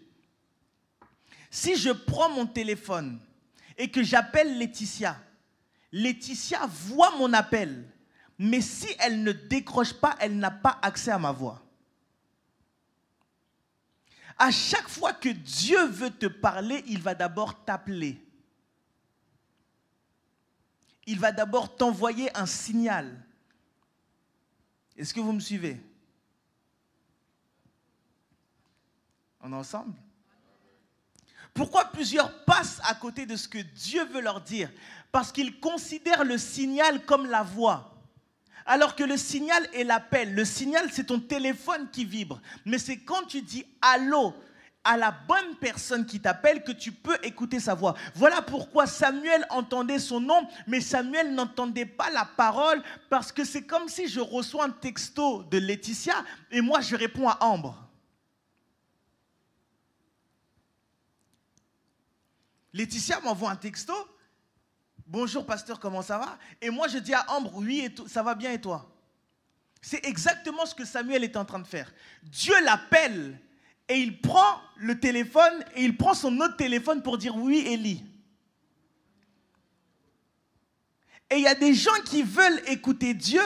Si je prends mon téléphone et que j'appelle Laetitia, Laetitia voit mon appel, mais si elle ne décroche pas, elle n'a pas accès à ma voix. À chaque fois que Dieu veut te parler, il va d'abord t'appeler. Il va d'abord t'envoyer un signal. Est-ce que vous me suivez? On est ensemble? Pourquoi plusieurs passent à côté de ce que Dieu veut leur dire? Parce qu'ils considèrent le signal comme la voix. Alors que le signal est l'appel. Le signal, c'est ton téléphone qui vibre. Mais c'est quand tu dis allô à la bonne personne qui t'appelle que tu peux écouter sa voix. Voilà pourquoi Samuel entendait son nom, mais Samuel n'entendait pas la parole parce que c'est comme si je reçois un texto de Laetitia et moi je réponds à Ambre. Laetitia m'envoie un texto. Bonjour pasteur, comment ça va? Et moi je dis à Ambre, oui, et ça va bien et toi? C'est exactement ce que Samuel est en train de faire. Dieu l'appelle et il prend le téléphone et il prend son autre téléphone pour dire oui, Élie. Et il y a des gens qui veulent écouter Dieu,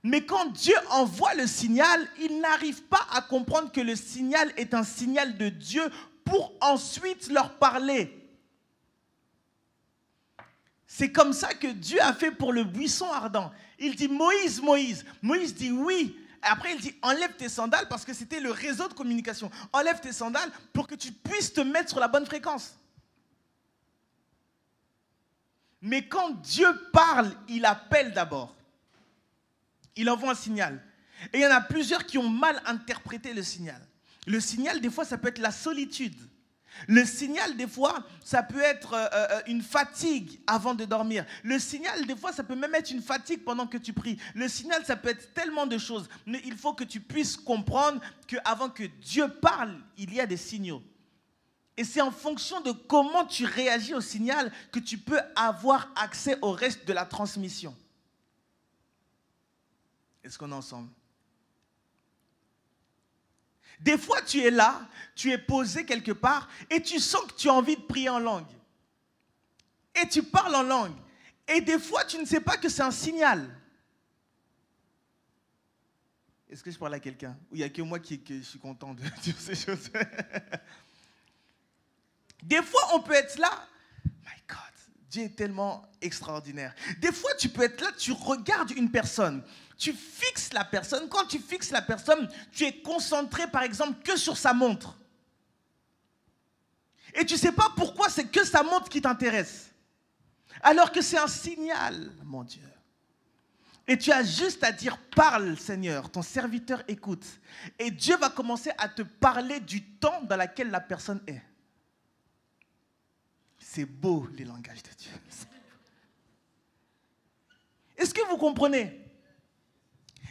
mais quand Dieu envoie le signal, ils n'arrivent pas à comprendre que le signal est un signal de Dieu pour ensuite leur parler. C'est comme ça que Dieu a fait pour le buisson ardent. Il dit Moïse, Moïse. Moïse dit oui. Et après il dit enlève tes sandales parce que c'était le réseau de communication. Enlève tes sandales pour que tu puisses te mettre sur la bonne fréquence. Mais quand Dieu parle, il appelle d'abord. Il envoie un signal. Et il y en a plusieurs qui ont mal interprété le signal. Le signal, des fois, ça peut être la solitude. Le signal, des fois, ça peut être une fatigue avant de dormir. Le signal, des fois, ça peut même être une fatigue pendant que tu pries. Le signal, ça peut être tellement de choses. Mais il faut que tu puisses comprendre qu'avant que Dieu parle, il y a des signaux. Et c'est en fonction de comment tu réagis au signal que tu peux avoir accès au reste de la transmission. Est-ce qu'on est ensemble? Des fois, tu es là, tu es posé quelque part et tu sens que tu as envie de prier en langue. Et tu parles en langue. Et des fois, tu ne sais pas que c'est un signal. Est-ce que je parle à quelqu'un? Ou il n'y a que moi qui suis content de dire ces choses? Des fois, on peut être là. My God, Dieu est tellement extraordinaire. Des fois, tu peux être là, tu regardes une personne. Tu fixes la personne. Quand tu fixes la personne, tu es concentré, par exemple, que sur sa montre. Et tu ne sais pas pourquoi c'est que sa montre qui t'intéresse. Alors que c'est un signal, mon Dieu. Et tu as juste à dire, parle Seigneur, ton serviteur écoute. Et Dieu va commencer à te parler du temps dans lequel la personne est. C'est beau les langages de Dieu. Est-ce que vous comprenez?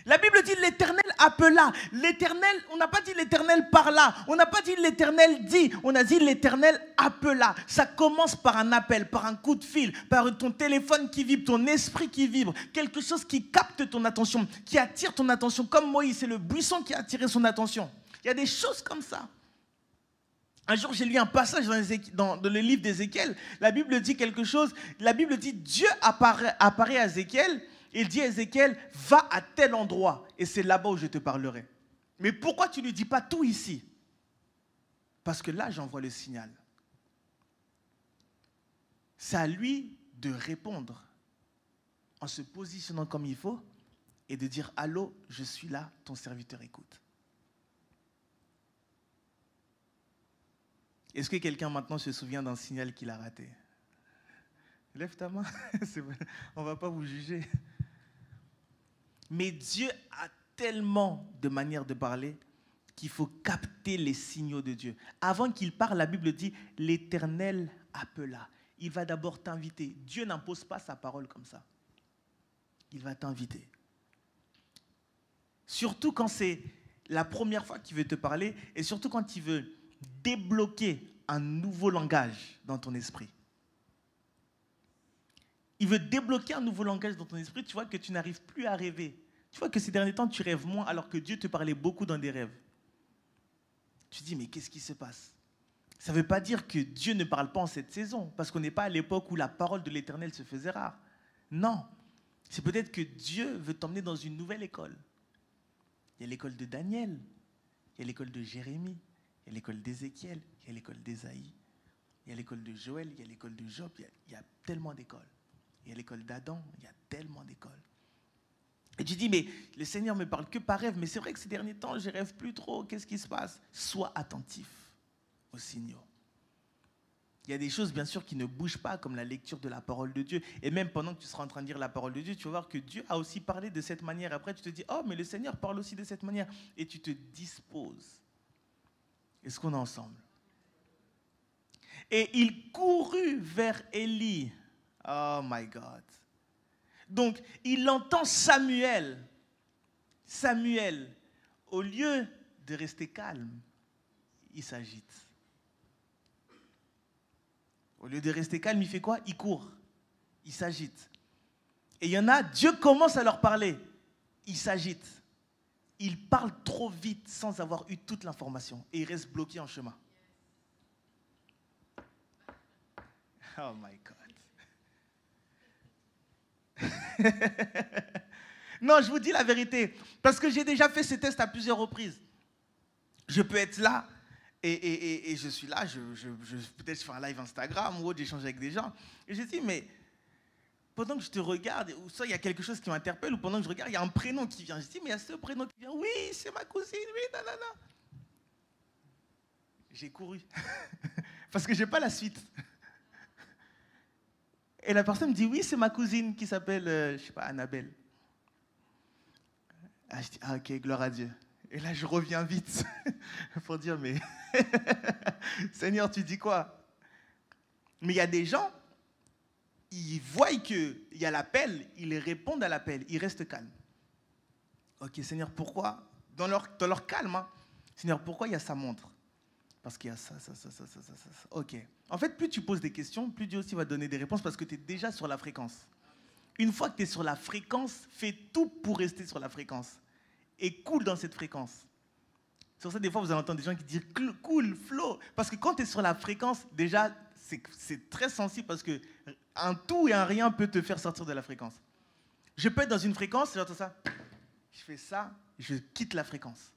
La Bible dit l'Éternel appela. L'Éternel, on n'a pas dit l'Éternel parla. On n'a pas dit l'Éternel dit. On a dit l'Éternel appela. Ça commence par un appel, par un coup de fil, par ton téléphone qui vibre, ton esprit qui vibre. Quelque chose qui capte ton attention, qui attire ton attention. Comme Moïse, c'est le buisson qui a attiré son attention. Il y a des choses comme ça. Un jour, j'ai lu un passage dans le livre d'Ézéchiel. La Bible dit quelque chose. La Bible dit Dieu apparaît à Ézéchiel. Il dit à Ézéchiel, va à tel endroit et c'est là-bas où je te parlerai. Mais pourquoi tu ne lui dis pas tout ici? Parce que là, j'envoie le signal. C'est à lui de répondre en se positionnant comme il faut et de dire, allô, je suis là, ton serviteur écoute. Est-ce que quelqu'un maintenant se souvient d'un signal qu'il a raté? Lève ta main, on ne va pas vous juger. Mais Dieu a tellement de manières de parler qu'il faut capter les signaux de Dieu. Avant qu'il parle, la Bible dit « l'Éternel appela ». Il va d'abord t'inviter. Dieu n'impose pas sa parole comme ça. Il va t'inviter. Surtout quand c'est la première fois qu'il veut te parler et surtout quand il veut débloquer un nouveau langage dans ton esprit. Il veut débloquer un nouveau langage dans ton esprit. Tu vois que tu n'arrives plus à rêver. Tu vois que ces derniers temps, tu rêves moins alors que Dieu te parlait beaucoup dans des rêves. Tu te dis, mais qu'est-ce qui se passe? Ça ne veut pas dire que Dieu ne parle pas en cette saison, parce qu'on n'est pas à l'époque où la parole de l'Éternel se faisait rare. Non. C'est peut-être que Dieu veut t'emmener dans une nouvelle école. Il y a l'école de Daniel, il y a l'école de Jérémie, il y a l'école d'Ézéchiel, il y a l'école d'Ésaïe, il y a l'école de Joël, il y a l'école de Job, il y a tellement d'écoles. Il y a l'école d'Adam, il y a tellement d'écoles. Et tu dis, mais le Seigneur me parle que par rêve, mais c'est vrai que ces derniers temps, je ne rêve plus trop, qu'est-ce qui se passe? Sois attentif aux signaux. Il y a des choses, bien sûr, qui ne bougent pas, comme la lecture de la parole de Dieu. Et même pendant que tu seras en train de lire la parole de Dieu, tu vas voir que Dieu a aussi parlé de cette manière. Après, tu te dis, oh, mais le Seigneur parle aussi de cette manière. Et tu te disposes. Est-ce qu'on est ensemble? Et il courut vers Élie. Oh my God. Donc, il entend Samuel. Samuel, au lieu de rester calme, il s'agite. Au lieu de rester calme, il fait quoi? Il court. Il s'agite. Et il y en a, Dieu commence à leur parler. Il s'agite. Il parle trop vite sans avoir eu toute l'information. Et il reste bloqué en chemin. Oh my God. Non, je vous dis la vérité. Parce que j'ai déjà fait ces tests à plusieurs reprises. Je peux être là. Et je suis là, peut-être je fais un live Instagram ou autre, j'échange avec des gens. Et je dis, mais pendant que je te regarde, ou soit il y a quelque chose qui m'interpelle, ou pendant que je regarde, il y a un prénom qui vient. Je dis, mais il y a ce prénom qui vient. Oui, c'est ma cousine, oui, nanana. J'ai couru. Parce que je n'ai pas la suite. Et la personne me dit, oui, c'est ma cousine qui s'appelle, je sais pas, Annabelle. Ah, je dis, ah ok, gloire à Dieu. Et là, je reviens vite pour dire, mais Seigneur, tu dis quoi? Mais il y a des gens, ils voient qu'il y a l'appel, ils répondent à l'appel, ils restent calmes. Ok, Seigneur, pourquoi? Dans leur calme, hein. Seigneur, pourquoi il y a sa montre? Parce qu'il y a ça. Ok. En fait, plus tu poses des questions, plus Dieu aussi va donner des réponses parce que tu es déjà sur la fréquence. Une fois que tu es sur la fréquence, fais tout pour rester sur la fréquence. Et coule dans cette fréquence. Sur ça, des fois, vous allez entendre des gens qui disent cool, flow. Parce que quand tu es sur la fréquence, déjà, c'est très sensible parce qu'un tout et un rien peut te faire sortir de la fréquence. Je peux être dans une fréquence, j'entends ça. Je fais ça, je quitte la fréquence.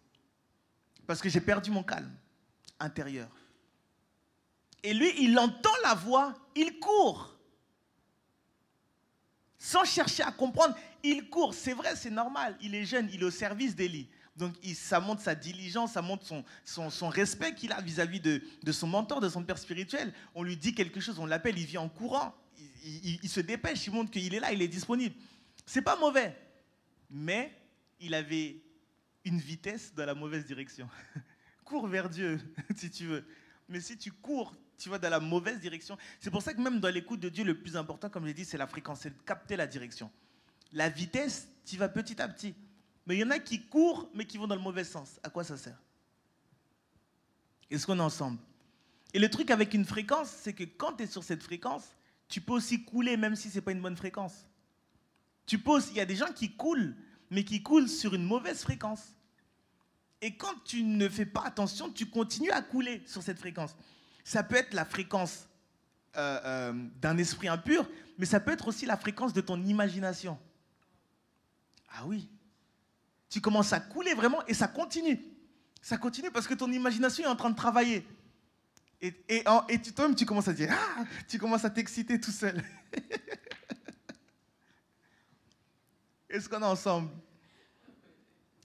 Parce que j'ai perdu mon calme intérieur. Et lui, il entend la voix, il court. Sans chercher à comprendre, il court. C'est vrai, c'est normal. Il est jeune, il est au service d'Élie. Donc ça montre sa diligence, ça montre son respect qu'il a vis-à-vis de son mentor, de son père spirituel. On lui dit quelque chose, on l'appelle, il vient en courant. Il se dépêche, il montre qu'il est là, il est disponible. C'est pas mauvais. Mais il avait une vitesse dans la mauvaise direction. Cours vers Dieu, si tu veux. Mais si tu cours, tu vas dans la mauvaise direction. C'est pour ça que même dans l'écoute de Dieu, le plus important, comme j'ai dit, c'est la fréquence, c'est de capter la direction. La vitesse, tu vas petit à petit. Mais il y en a qui courent, mais qui vont dans le mauvais sens. À quoi ça sert? Est-ce qu'on est ensemble? Et le truc avec une fréquence, c'est que quand tu es sur cette fréquence, tu peux aussi couler, même si ce n'est pas une bonne fréquence. Il y a des gens qui coulent, mais qui coulent sur une mauvaise fréquence. Et quand tu ne fais pas attention, tu continues à couler sur cette fréquence. Ça peut être la fréquence d'un esprit impur, mais ça peut être aussi la fréquence de ton imagination. Ah oui. Tu commences à couler vraiment et ça continue. Ça continue parce que ton imagination est en train de travailler. Et toi-même, tu commences à dire, ah, tu commences à t'exciter tout seul. Est-ce qu'on est ensemble?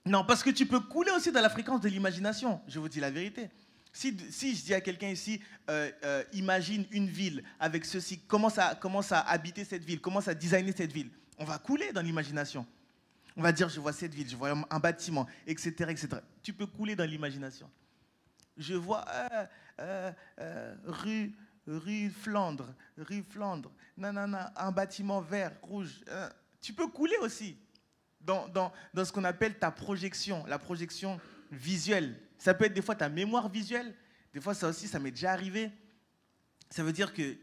Non, parce que tu peux couler aussi dans la fréquence de l'imagination. Je vous dis la vérité. Si je dis à quelqu'un ici, imagine une ville avec ceci, commence à habiter cette ville, commence à designer cette ville, on va couler dans l'imagination. On va dire, je vois cette ville, je vois un bâtiment, etc., etc. Tu peux couler dans l'imagination. Je vois rue Flandre, nanana, un bâtiment vert, rouge. Tu peux couler aussi dans ce qu'on appelle ta projection, la projection visuelle. Ça peut être des fois ta mémoire visuelle, des fois ça aussi, ça m'est déjà arrivé. Ça veut dire que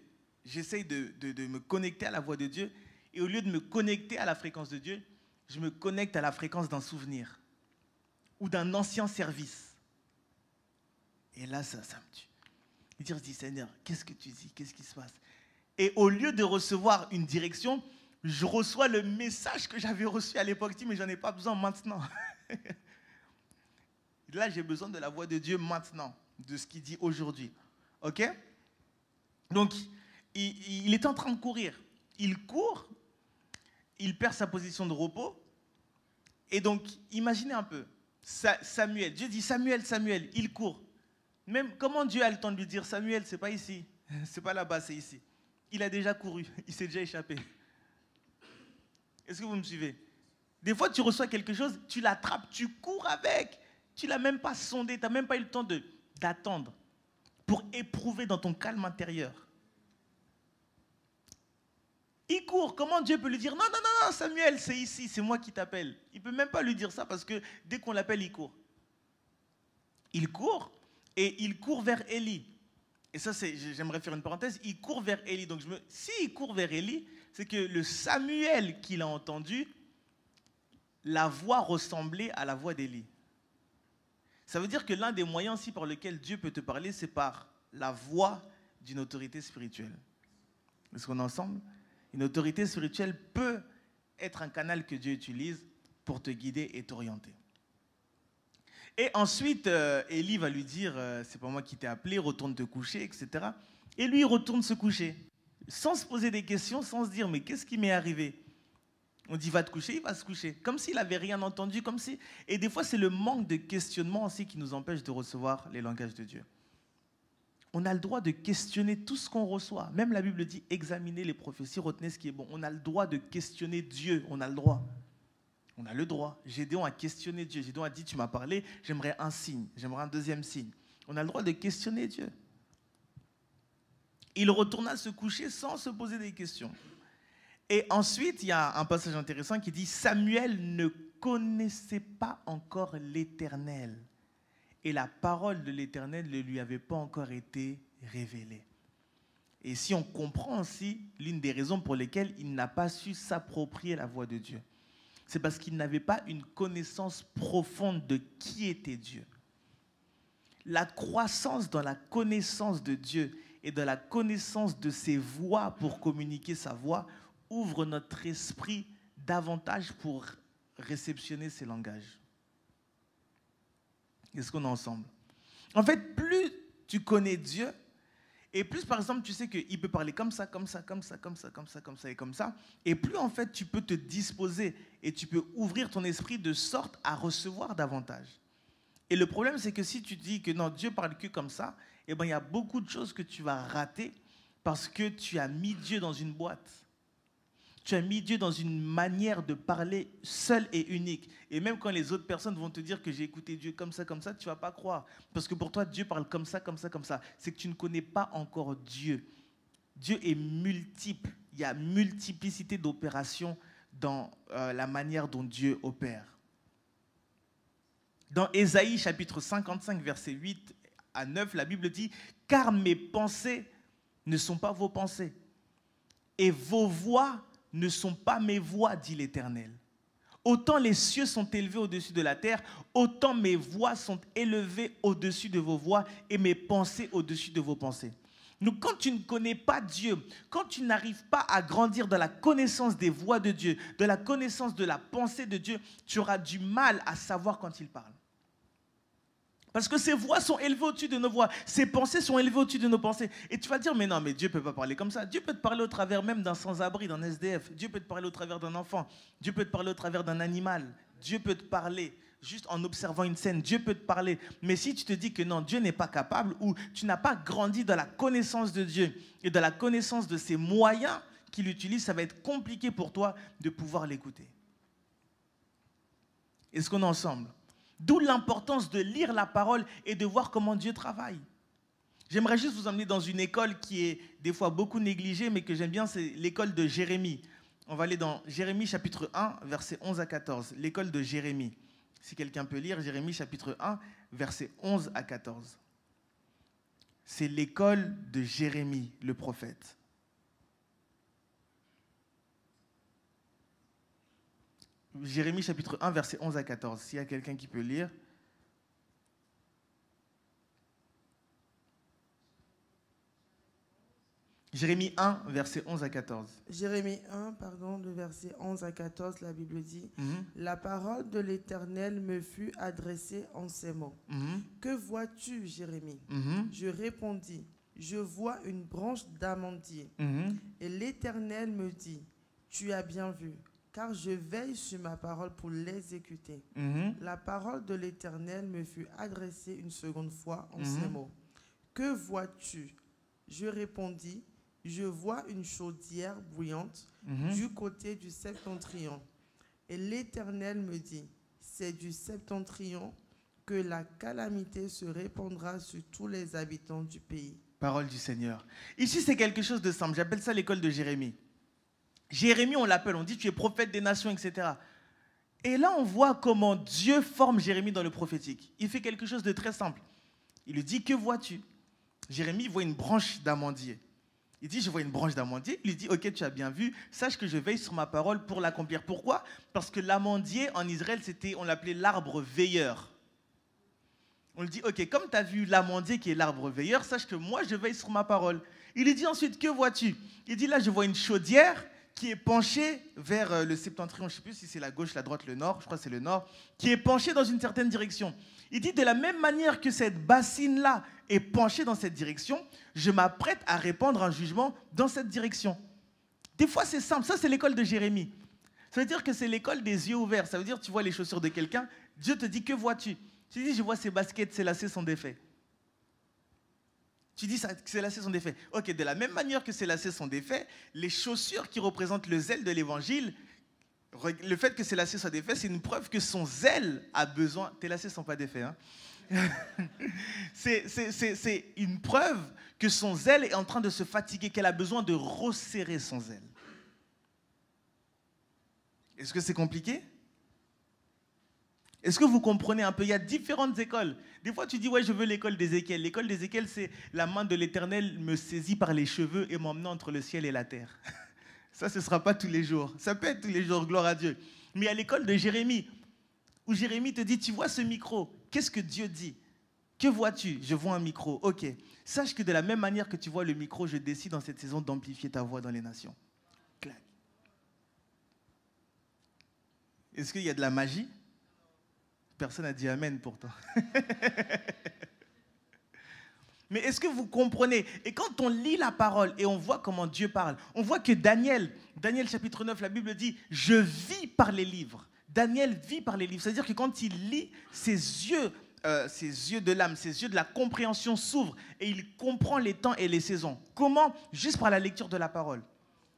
j'essaye de me connecter à la voix de Dieu, et au lieu de me connecter à la fréquence de Dieu, je me connecte à la fréquence d'un souvenir ou d'un ancien service. Et là, ça me tue. Et je dis, Seigneur, qu'est-ce que tu dis? Qu'est-ce qui se passe? Et au lieu de recevoir une direction, je reçois le message que j'avais reçu à l'époque. Je dis, mais j'en ai pas besoin maintenant. Là, j'ai besoin de la voix de Dieu maintenant, de ce qu'il dit aujourd'hui. OK? Donc, il est en train de courir. Il court, il perd sa position de repos. Et donc, imaginez un peu, Samuel, Dieu dit Samuel, Samuel, il court. Même comment Dieu a le temps de lui dire Samuel, c'est pas ici, c'est pas là-bas, c'est ici. Il a déjà couru, il s'est déjà échappé. Est-ce que vous me suivez? Des fois, tu reçois quelque chose, tu l'attrapes, tu cours avec. Tu ne l'as même pas sondé, tu n'as même pas eu le temps d'attendre pour éprouver dans ton calme intérieur. Il court. Comment Dieu peut lui dire non, Samuel, c'est ici, c'est moi qui t'appelle. Il ne peut même pas lui dire ça parce que dès qu'on l'appelle, il court. Il court et il court vers Élie. Et ça, j'aimerais faire une parenthèse. Il court vers Élie. Donc, s'il court vers Élie, c'est que le Samuel qu'il a entendu, la voix ressemblait à la voix d'Élie. Ça veut dire que l'un des moyens aussi par lesquels Dieu peut te parler, c'est par la voix d'une autorité spirituelle. Est-ce qu'on est ensemble? Une autorité spirituelle peut être un canal que Dieu utilise pour te guider et t'orienter. Et ensuite, Élie va lui dire, c'est pas moi qui t'ai appelé, retourne te coucher, etc. Et lui, il retourne se coucher, sans se poser des questions, sans se dire, mais qu'est-ce qui m'est arrivé? On dit, va te coucher, il va se coucher. Comme s'il n'avait rien entendu, comme si... Et des fois, c'est le manque de questionnement aussi qui nous empêche de recevoir les langages de Dieu. On a le droit de questionner tout ce qu'on reçoit. Même la Bible dit, examinez les prophéties, retenez ce qui est bon. On a le droit de questionner Dieu, on a le droit. On a le droit. Gédéon a questionné Dieu. Gédéon a dit, tu m'as parlé, j'aimerais un signe, j'aimerais un deuxième signe. On a le droit de questionner Dieu. Il retourna se coucher sans se poser des questions. Et ensuite, il y a un passage intéressant qui dit, Samuel ne connaissait pas encore l'Éternel. Et la parole de l'Éternel ne lui avait pas encore été révélée. Et si on comprend aussi l'une des raisons pour lesquelles il n'a pas su s'approprier la voix de Dieu, c'est parce qu'il n'avait pas une connaissance profonde de qui était Dieu. La croissance dans la connaissance de Dieu et dans la connaissance de ses voix pour communiquer sa voix ouvre notre esprit davantage pour réceptionner ses langages. Est-ce qu'on est ensemble? En fait, plus tu connais Dieu, et plus, par exemple, tu sais qu'il peut parler comme ça, comme ça, comme ça, comme ça, comme ça, comme ça et comme ça, et plus, en fait, tu peux te disposer et tu peux ouvrir ton esprit de sorte à recevoir davantage. Et le problème, c'est que si tu dis que non, Dieu parle que comme ça, eh ben, il y a beaucoup de choses que tu vas rater parce que tu as mis Dieu dans une boîte. Tu as mis Dieu dans une manière de parler seule et unique. Et même quand les autres personnes vont te dire que j'ai écouté Dieu comme ça, tu ne vas pas croire. Parce que pour toi, Dieu parle comme ça, comme ça, comme ça. C'est que tu ne connais pas encore Dieu. Dieu est multiple. Il y a multiplicité d'opérations dans la manière dont Dieu opère. Dans Ésaïe chapitre 55, versets 8 à 9, la Bible dit « Car mes pensées ne sont pas vos pensées, et vos voix ne sont pas mes voix, dit l'Éternel. Autant les cieux sont élevés au-dessus de la terre, autant mes voix sont élevées au-dessus de vos voix et mes pensées au-dessus de vos pensées. » Donc quand tu ne connais pas Dieu, quand tu n'arrives pas à grandir dans la connaissance des voix de Dieu, de la connaissance de la pensée de Dieu, tu auras du mal à savoir quand il parle. Parce que ses voix sont élevées au-dessus de nos voix. Ses pensées sont élevées au-dessus de nos pensées. Et tu vas dire, mais non, mais Dieu ne peut pas parler comme ça. Dieu peut te parler au travers même d'un sans-abri, d'un SDF. Dieu peut te parler au travers d'un enfant. Dieu peut te parler au travers d'un animal. Dieu peut te parler juste en observant une scène. Dieu peut te parler. Mais si tu te dis que non, Dieu n'est pas capable ou tu n'as pas grandi dans la connaissance de Dieu et dans la connaissance de ses moyens qu'il utilise, ça va être compliqué pour toi de pouvoir l'écouter. Est-ce qu'on est ensemble ? D'où l'importance de lire la parole et de voir comment Dieu travaille. J'aimerais juste vous emmener dans une école qui est des fois beaucoup négligée, mais que j'aime bien, c'est l'école de Jérémie. On va aller dans Jérémie chapitre 1, versets 11 à 14. L'école de Jérémie. Si quelqu'un peut lire, Jérémie chapitre 1, versets 11 à 14. C'est l'école de Jérémie, le prophète. Jérémie chapitre 1, versets 11 à 14. S'il y a quelqu'un qui peut lire. Jérémie 1, versets 11 à 14. Jérémie 1, le verset 11 à 14, la Bible dit « La parole de l'Éternel me fut adressée en ces mots. Que vois-tu, Jérémie ?» Je répondis « Je vois une branche d'amandier. Et l'Éternel me dit « Tu as bien vu, car je veille sur ma parole pour l'exécuter. » La parole de l'Éternel me fut adressée une seconde fois en ces mots. « Que vois-tu ?» Je répondis « Je vois une chaudière bouillante du côté du septentrion. » Et l'Éternel me dit « C'est du septentrion que la calamité se répandra sur tous les habitants du pays. » Parole du Seigneur. Ici, c'est quelque chose de simple. J'appelle ça l'école de Jérémie. Jérémie, on l'appelle, on dit tu es prophète des nations, etc. Et là, on voit comment Dieu forme Jérémie dans le prophétique. Il fait quelque chose de très simple. Il lui dit, que vois-tu? Jérémie voit une branche d'amandier. Il dit, je vois une branche d'amandier. Il lui dit, ok, tu as bien vu, sache que je veille sur ma parole pour l'accomplir. Pourquoi? Parce que l'amandier, en Israël, on l'appelait l'arbre veilleur. On lui dit, ok, comme tu as vu l'amandier qui est l'arbre veilleur, sache que moi, je veille sur ma parole. Il lui dit ensuite, que vois-tu? Il dit, là, je vois une chaudière qui est penchée vers le septentrion, je ne sais plus si c'est la gauche, la droite, le nord, je crois que c'est le nord, qui est penchée dans une certaine direction. Il dit, de la même manière que cette bassine-là est penchée dans cette direction, je m'apprête à répandre un jugement dans cette direction. Des fois, c'est simple. Ça, c'est l'école de Jérémie. Ça veut dire que c'est l'école des yeux ouverts. Ça veut dire, tu vois les chaussures de quelqu'un, Dieu te dit, que vois-tu? Tu dis, je vois ses baskets, ses lacets sont défaits. Tu dis que ces lacets sont des faits. Ok, de la même manière que ces lacets sont des faits, les chaussures qui représentent le zèle de l'évangile, le fait que ces lacets soient des faits, c'est une preuve que son zèle a besoin... Tes lacets ne sont pas des faits, hein. C'est une preuve que son zèle est en train de se fatiguer, qu'elle a besoin de resserrer son zèle. Est-ce que c'est compliqué? Est-ce que vous comprenez un peu? Il y a différentes écoles. Des fois, tu dis, ouais, je veux l'école d'Ézéchiel. L'école d'Ézéchiel, c'est la main de l'Éternel me saisit par les cheveux et m'emmenant entre le ciel et la terre. Ça, ce ne sera pas tous les jours. Ça peut être tous les jours, gloire à Dieu. Mais il y a l'école de Jérémie, où Jérémie te dit, tu vois ce micro, qu'est-ce que Dieu dit? Que vois-tu? Je vois un micro. Ok. Sache que de la même manière que tu vois le micro, je décide dans cette saison d'amplifier ta voix dans les nations. Clac. Est-ce qu'il y a de la magie? Personne n'a dit amen pourtant. Mais est-ce que vous comprenez? Et quand on lit la parole et on voit comment Dieu parle, on voit que Daniel chapitre 9, la Bible dit « Je vis par les livres ». Daniel vit par les livres. C'est-à-dire que quand il lit, ses yeux de l'âme, ses yeux de la compréhension s'ouvrent et il comprend les temps et les saisons. Comment? Juste par la lecture de la parole.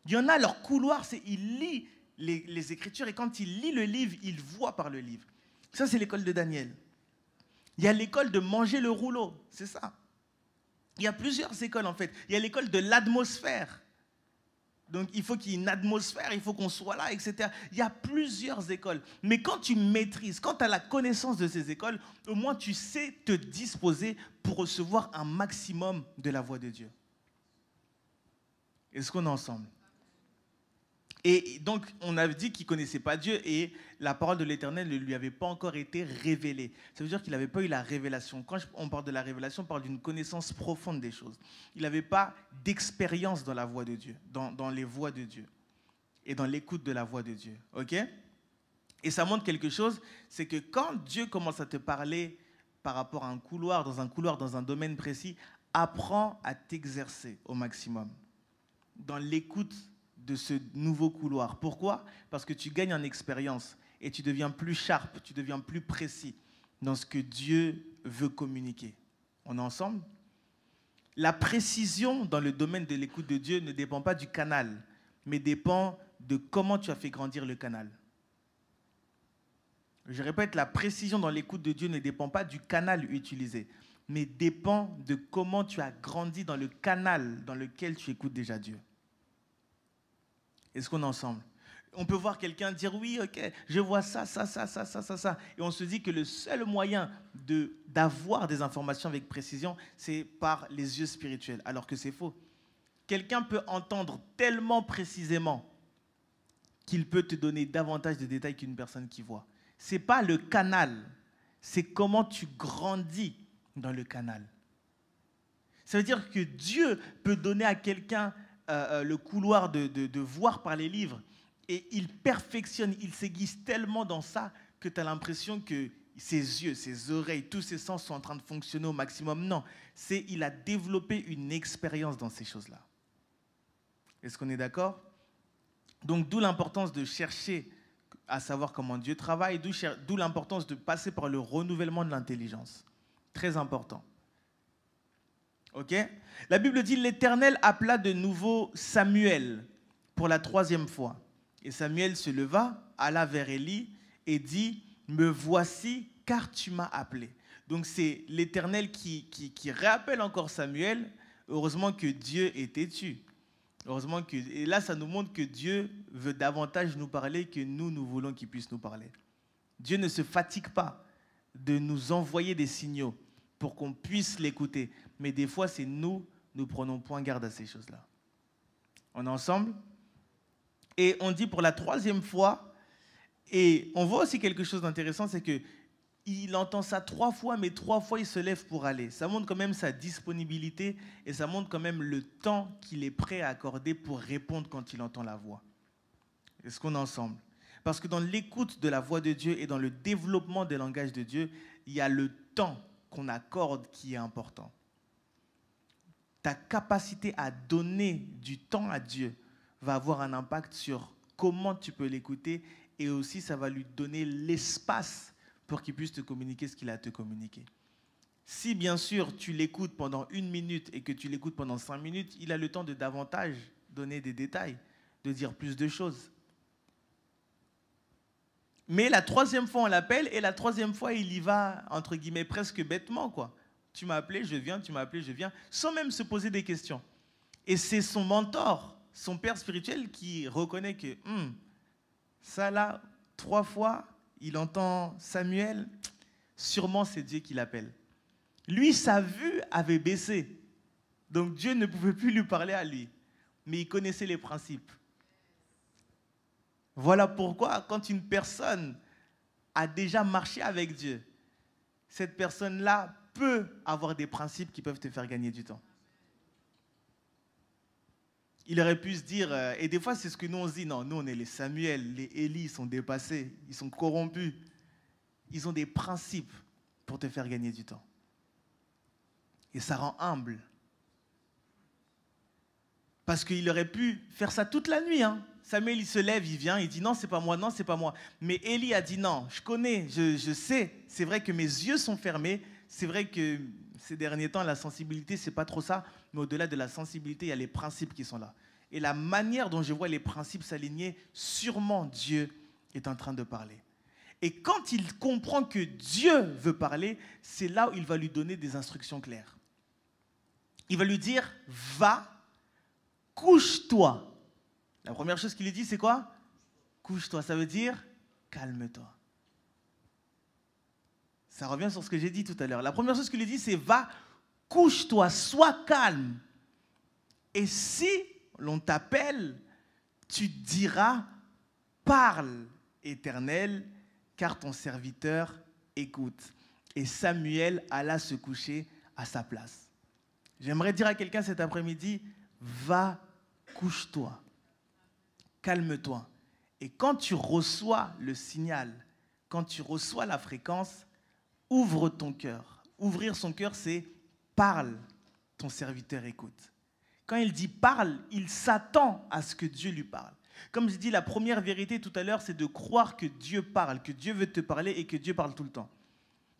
Il y en a, leur couloir, c'est il lit les Écritures et quand il lit le livre, il voit par le livre. Ça, c'est l'école de Daniel. Il y a l'école de manger le rouleau, c'est ça. Il y a plusieurs écoles en fait. Il y a l'école de l'atmosphère. Donc il faut qu'il y ait une atmosphère, il faut qu'on soit là, etc. Il y a plusieurs écoles. Mais quand tu maîtrises, quand tu as la connaissance de ces écoles, au moins tu sais te disposer pour recevoir un maximum de la voix de Dieu. Est-ce qu'on est ensemble? Et donc, on avait dit qu'il ne connaissait pas Dieu et la parole de l'Éternel ne lui avait pas encore été révélée. Ça veut dire qu'il n'avait pas eu la révélation. Quand on parle de la révélation, on parle d'une connaissance profonde des choses. Il n'avait pas d'expérience dans la voix de Dieu, dans les voix de Dieu et dans l'écoute de la voix de Dieu. Ok? Et ça montre quelque chose, c'est que quand Dieu commence à te parler par rapport à un couloir, dans un domaine précis, apprends à t'exercer au maximum dans l'écoute de ce nouveau couloir. Pourquoi? Parce que tu gagnes en expérience et tu deviens plus sharp, tu deviens plus précis dans ce que Dieu veut communiquer. On est ensemble? La précision dans le domaine de l'écoute de Dieu ne dépend pas du canal, mais dépend de comment tu as fait grandir le canal. Je répète, la précision dans l'écoute de Dieu ne dépend pas du canal utilisé, mais dépend de comment tu as grandi dans le canal dans lequel tu écoutes déjà Dieu. Est-ce qu'on est ensemble? On peut voir quelqu'un dire oui, ok, je vois ça. Et on se dit que le seul moyen d'avoir des informations avec précision, c'est par les yeux spirituels, alors que c'est faux. Quelqu'un peut entendre tellement précisément qu'il peut te donner davantage de détails qu'une personne qui voit. Ce n'est pas le canal, c'est comment tu grandis dans le canal. Ça veut dire que Dieu peut donner à quelqu'un le couloir de voir par les livres et il perfectionne, il s'aiguise tellement dans ça que tu as l'impression que ses yeux, ses oreilles, tous ses sens sont en train de fonctionner au maximum. Non, il a développé une expérience dans ces choses-là. Est-ce qu'on est d'accord? Donc d'où l'importance de chercher à savoir comment Dieu travaille, d'où l'importance de passer par le renouvellement de l'intelligence. Très important. Ok? La Bible dit, l'Éternel appela de nouveau Samuel pour la 3e fois. Et Samuel se leva, alla vers Élie et dit, me voici car tu m'as appelé. Donc c'est l'Éternel qui réappelle encore Samuel. Heureusement que Dieu est têtu. Et là, ça nous montre que Dieu veut davantage nous parler que nous voulons qu'il puisse nous parler. Dieu ne se fatigue pas de nous envoyer des signaux pour qu'on puisse l'écouter. Mais des fois, c'est nous prenons point garde à ces choses-là. On est ensemble? Et on dit pour la 3e fois, et on voit aussi quelque chose d'intéressant, c'est qu'il entend ça 3 fois, mais 3 fois, il se lève pour aller. Ça montre quand même sa disponibilité et ça montre quand même le temps qu'il est prêt à accorder pour répondre quand il entend la voix. Est-ce qu'on est ensemble? Parce que dans l'écoute de la voix de Dieu et dans le développement des langages de Dieu, il y a le temps qu'on accorde qui est important. Ta capacité à donner du temps à Dieu va avoir un impact sur comment tu peux l'écouter et aussi ça va lui donner l'espace pour qu'il puisse te communiquer ce qu'il a à te communiquer. Si bien sûr tu l'écoutes pendant 1 minute et que tu l'écoutes pendant 5 minutes, il a le temps de davantage donner des détails, de dire plus de choses. Mais la 3e fois, on l'appelle, et la 3e fois, il y va, entre guillemets, presque bêtement, quoi. Tu m'as appelé, je viens, tu m'as appelé, je viens, sans même se poser des questions. Et c'est son mentor, son père spirituel, qui reconnaît que ça là, 3 fois, il entend Samuel, sûrement c'est Dieu qui l'appelle. Lui, sa vue avait baissé. Donc Dieu ne pouvait plus lui parler à lui. Mais il connaissait les principes. Voilà pourquoi, quand une personne a déjà marché avec Dieu, cette personne-là peut avoir des principes qui peuvent te faire gagner du temps. Il aurait pu se dire, et des fois c'est ce que nous on se dit, non, nous on est les Samuel, les Élie, ils sont dépassés, ils sont corrompus. Ils ont des principes pour te faire gagner du temps. Et ça rend humble. Parce qu'il aurait pu faire ça toute la nuit. Samuel, il se lève, il vient, il dit non, c'est pas moi, non, c'est pas moi. Mais Élie a dit non, je connais, je sais. C'est vrai que mes yeux sont fermés. C'est vrai que ces derniers temps, la sensibilité, c'est pas trop ça. Mais au-delà de la sensibilité, il y a les principes qui sont là. Et la manière dont je vois les principes s'aligner, sûrement Dieu est en train de parler. Et quand il comprend que Dieu veut parler, c'est là où il va lui donner des instructions claires. Il va lui dire, va, couche-toi. La première chose qu'il lui dit, c'est quoi? Couche-toi, ça veut dire calme-toi. Ça revient sur ce que j'ai dit tout à l'heure. La première chose qu'il lui dit, c'est va, couche-toi, sois calme. Et si l'on t'appelle, tu diras, parle, Éternel, car ton serviteur écoute. Et Samuel alla se coucher à sa place. J'aimerais dire à quelqu'un cet après-midi, va, couche-toi. Calme-toi. Et quand tu reçois le signal, quand tu reçois la fréquence, ouvre ton cœur. Ouvrir son cœur, c'est parle, ton serviteur écoute. Quand il dit parle, il s'attend à ce que Dieu lui parle. Comme je dis, la première vérité tout à l'heure, c'est de croire que Dieu parle, que Dieu veut te parler et que Dieu parle tout le temps.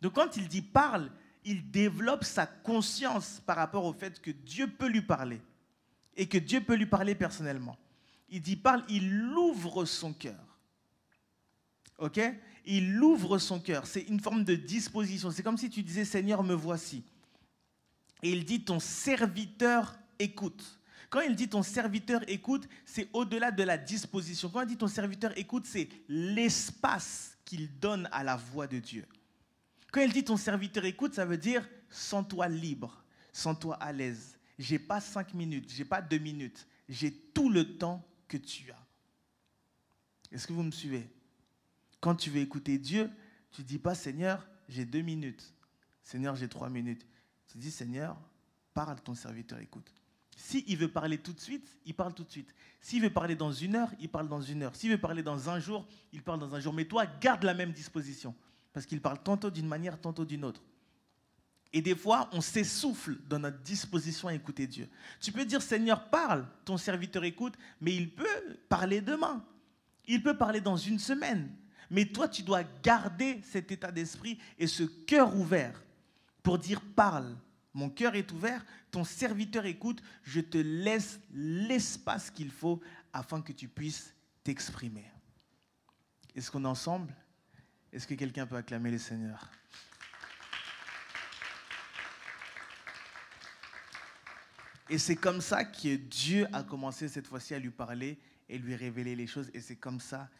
Donc quand il dit parle, il développe sa conscience par rapport au fait que Dieu peut lui parler et que Dieu peut lui parler personnellement. Il dit parle, il ouvre son cœur. Ok? Il ouvre son cœur. C'est une forme de disposition. C'est comme si tu disais, Seigneur, me voici. Et il dit, ton serviteur écoute. Quand il dit ton serviteur écoute, c'est au-delà de la disposition. Quand il dit ton serviteur écoute, c'est l'espace qu'il donne à la voix de Dieu. Quand il dit ton serviteur écoute, ça veut dire sens-toi libre, sens-toi à l'aise. J'ai pas 5 minutes, j'ai pas 2 minutes, j'ai tout le temps que tu as. Est-ce que vous me suivez? Quand tu veux écouter Dieu, tu ne dis pas Seigneur, j'ai 2 minutes. Seigneur, j'ai 3 minutes. Tu dis Seigneur, parle, ton serviteur écoute. S'il veut parler tout de suite, il parle tout de suite. S'il veut parler dans 1 heure, il parle dans 1 heure. S'il veut parler dans 1 jour, il parle dans 1 jour. Mais toi, garde la même disposition. Parce qu'il parle tantôt d'une manière, tantôt d'une autre. Et des fois, on s'essouffle dans notre disposition à écouter Dieu. Tu peux dire, Seigneur, parle, ton serviteur écoute, mais il peut parler demain. Il peut parler dans 1 semaine. Mais toi, tu dois garder cet état d'esprit et ce cœur ouvert pour dire, parle. Mon cœur est ouvert, ton serviteur écoute, je te laisse l'espace qu'il faut afin que tu puisses t'exprimer. Est-ce qu'on est ensemble? Est-ce que quelqu'un peut acclamer le Seigneur? Et c'est comme ça que Dieu a commencé cette fois-ci à lui parler et lui révéler les choses. Et c'est comme ça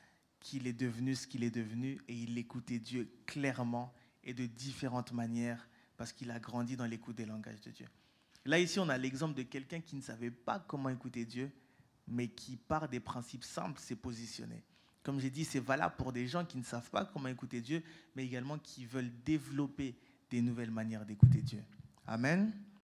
qu'il est devenu ce qu'il est devenu. Et il écoutait Dieu clairement et de différentes manières parce qu'il a grandi dans l'écoute des langages de Dieu. Là, ici, on a l'exemple de quelqu'un qui ne savait pas comment écouter Dieu, mais qui, par des principes simples, s'est positionné. Comme j'ai dit, c'est valable pour des gens qui ne savent pas comment écouter Dieu, mais également qui veulent développer des nouvelles manières d'écouter Dieu. Amen.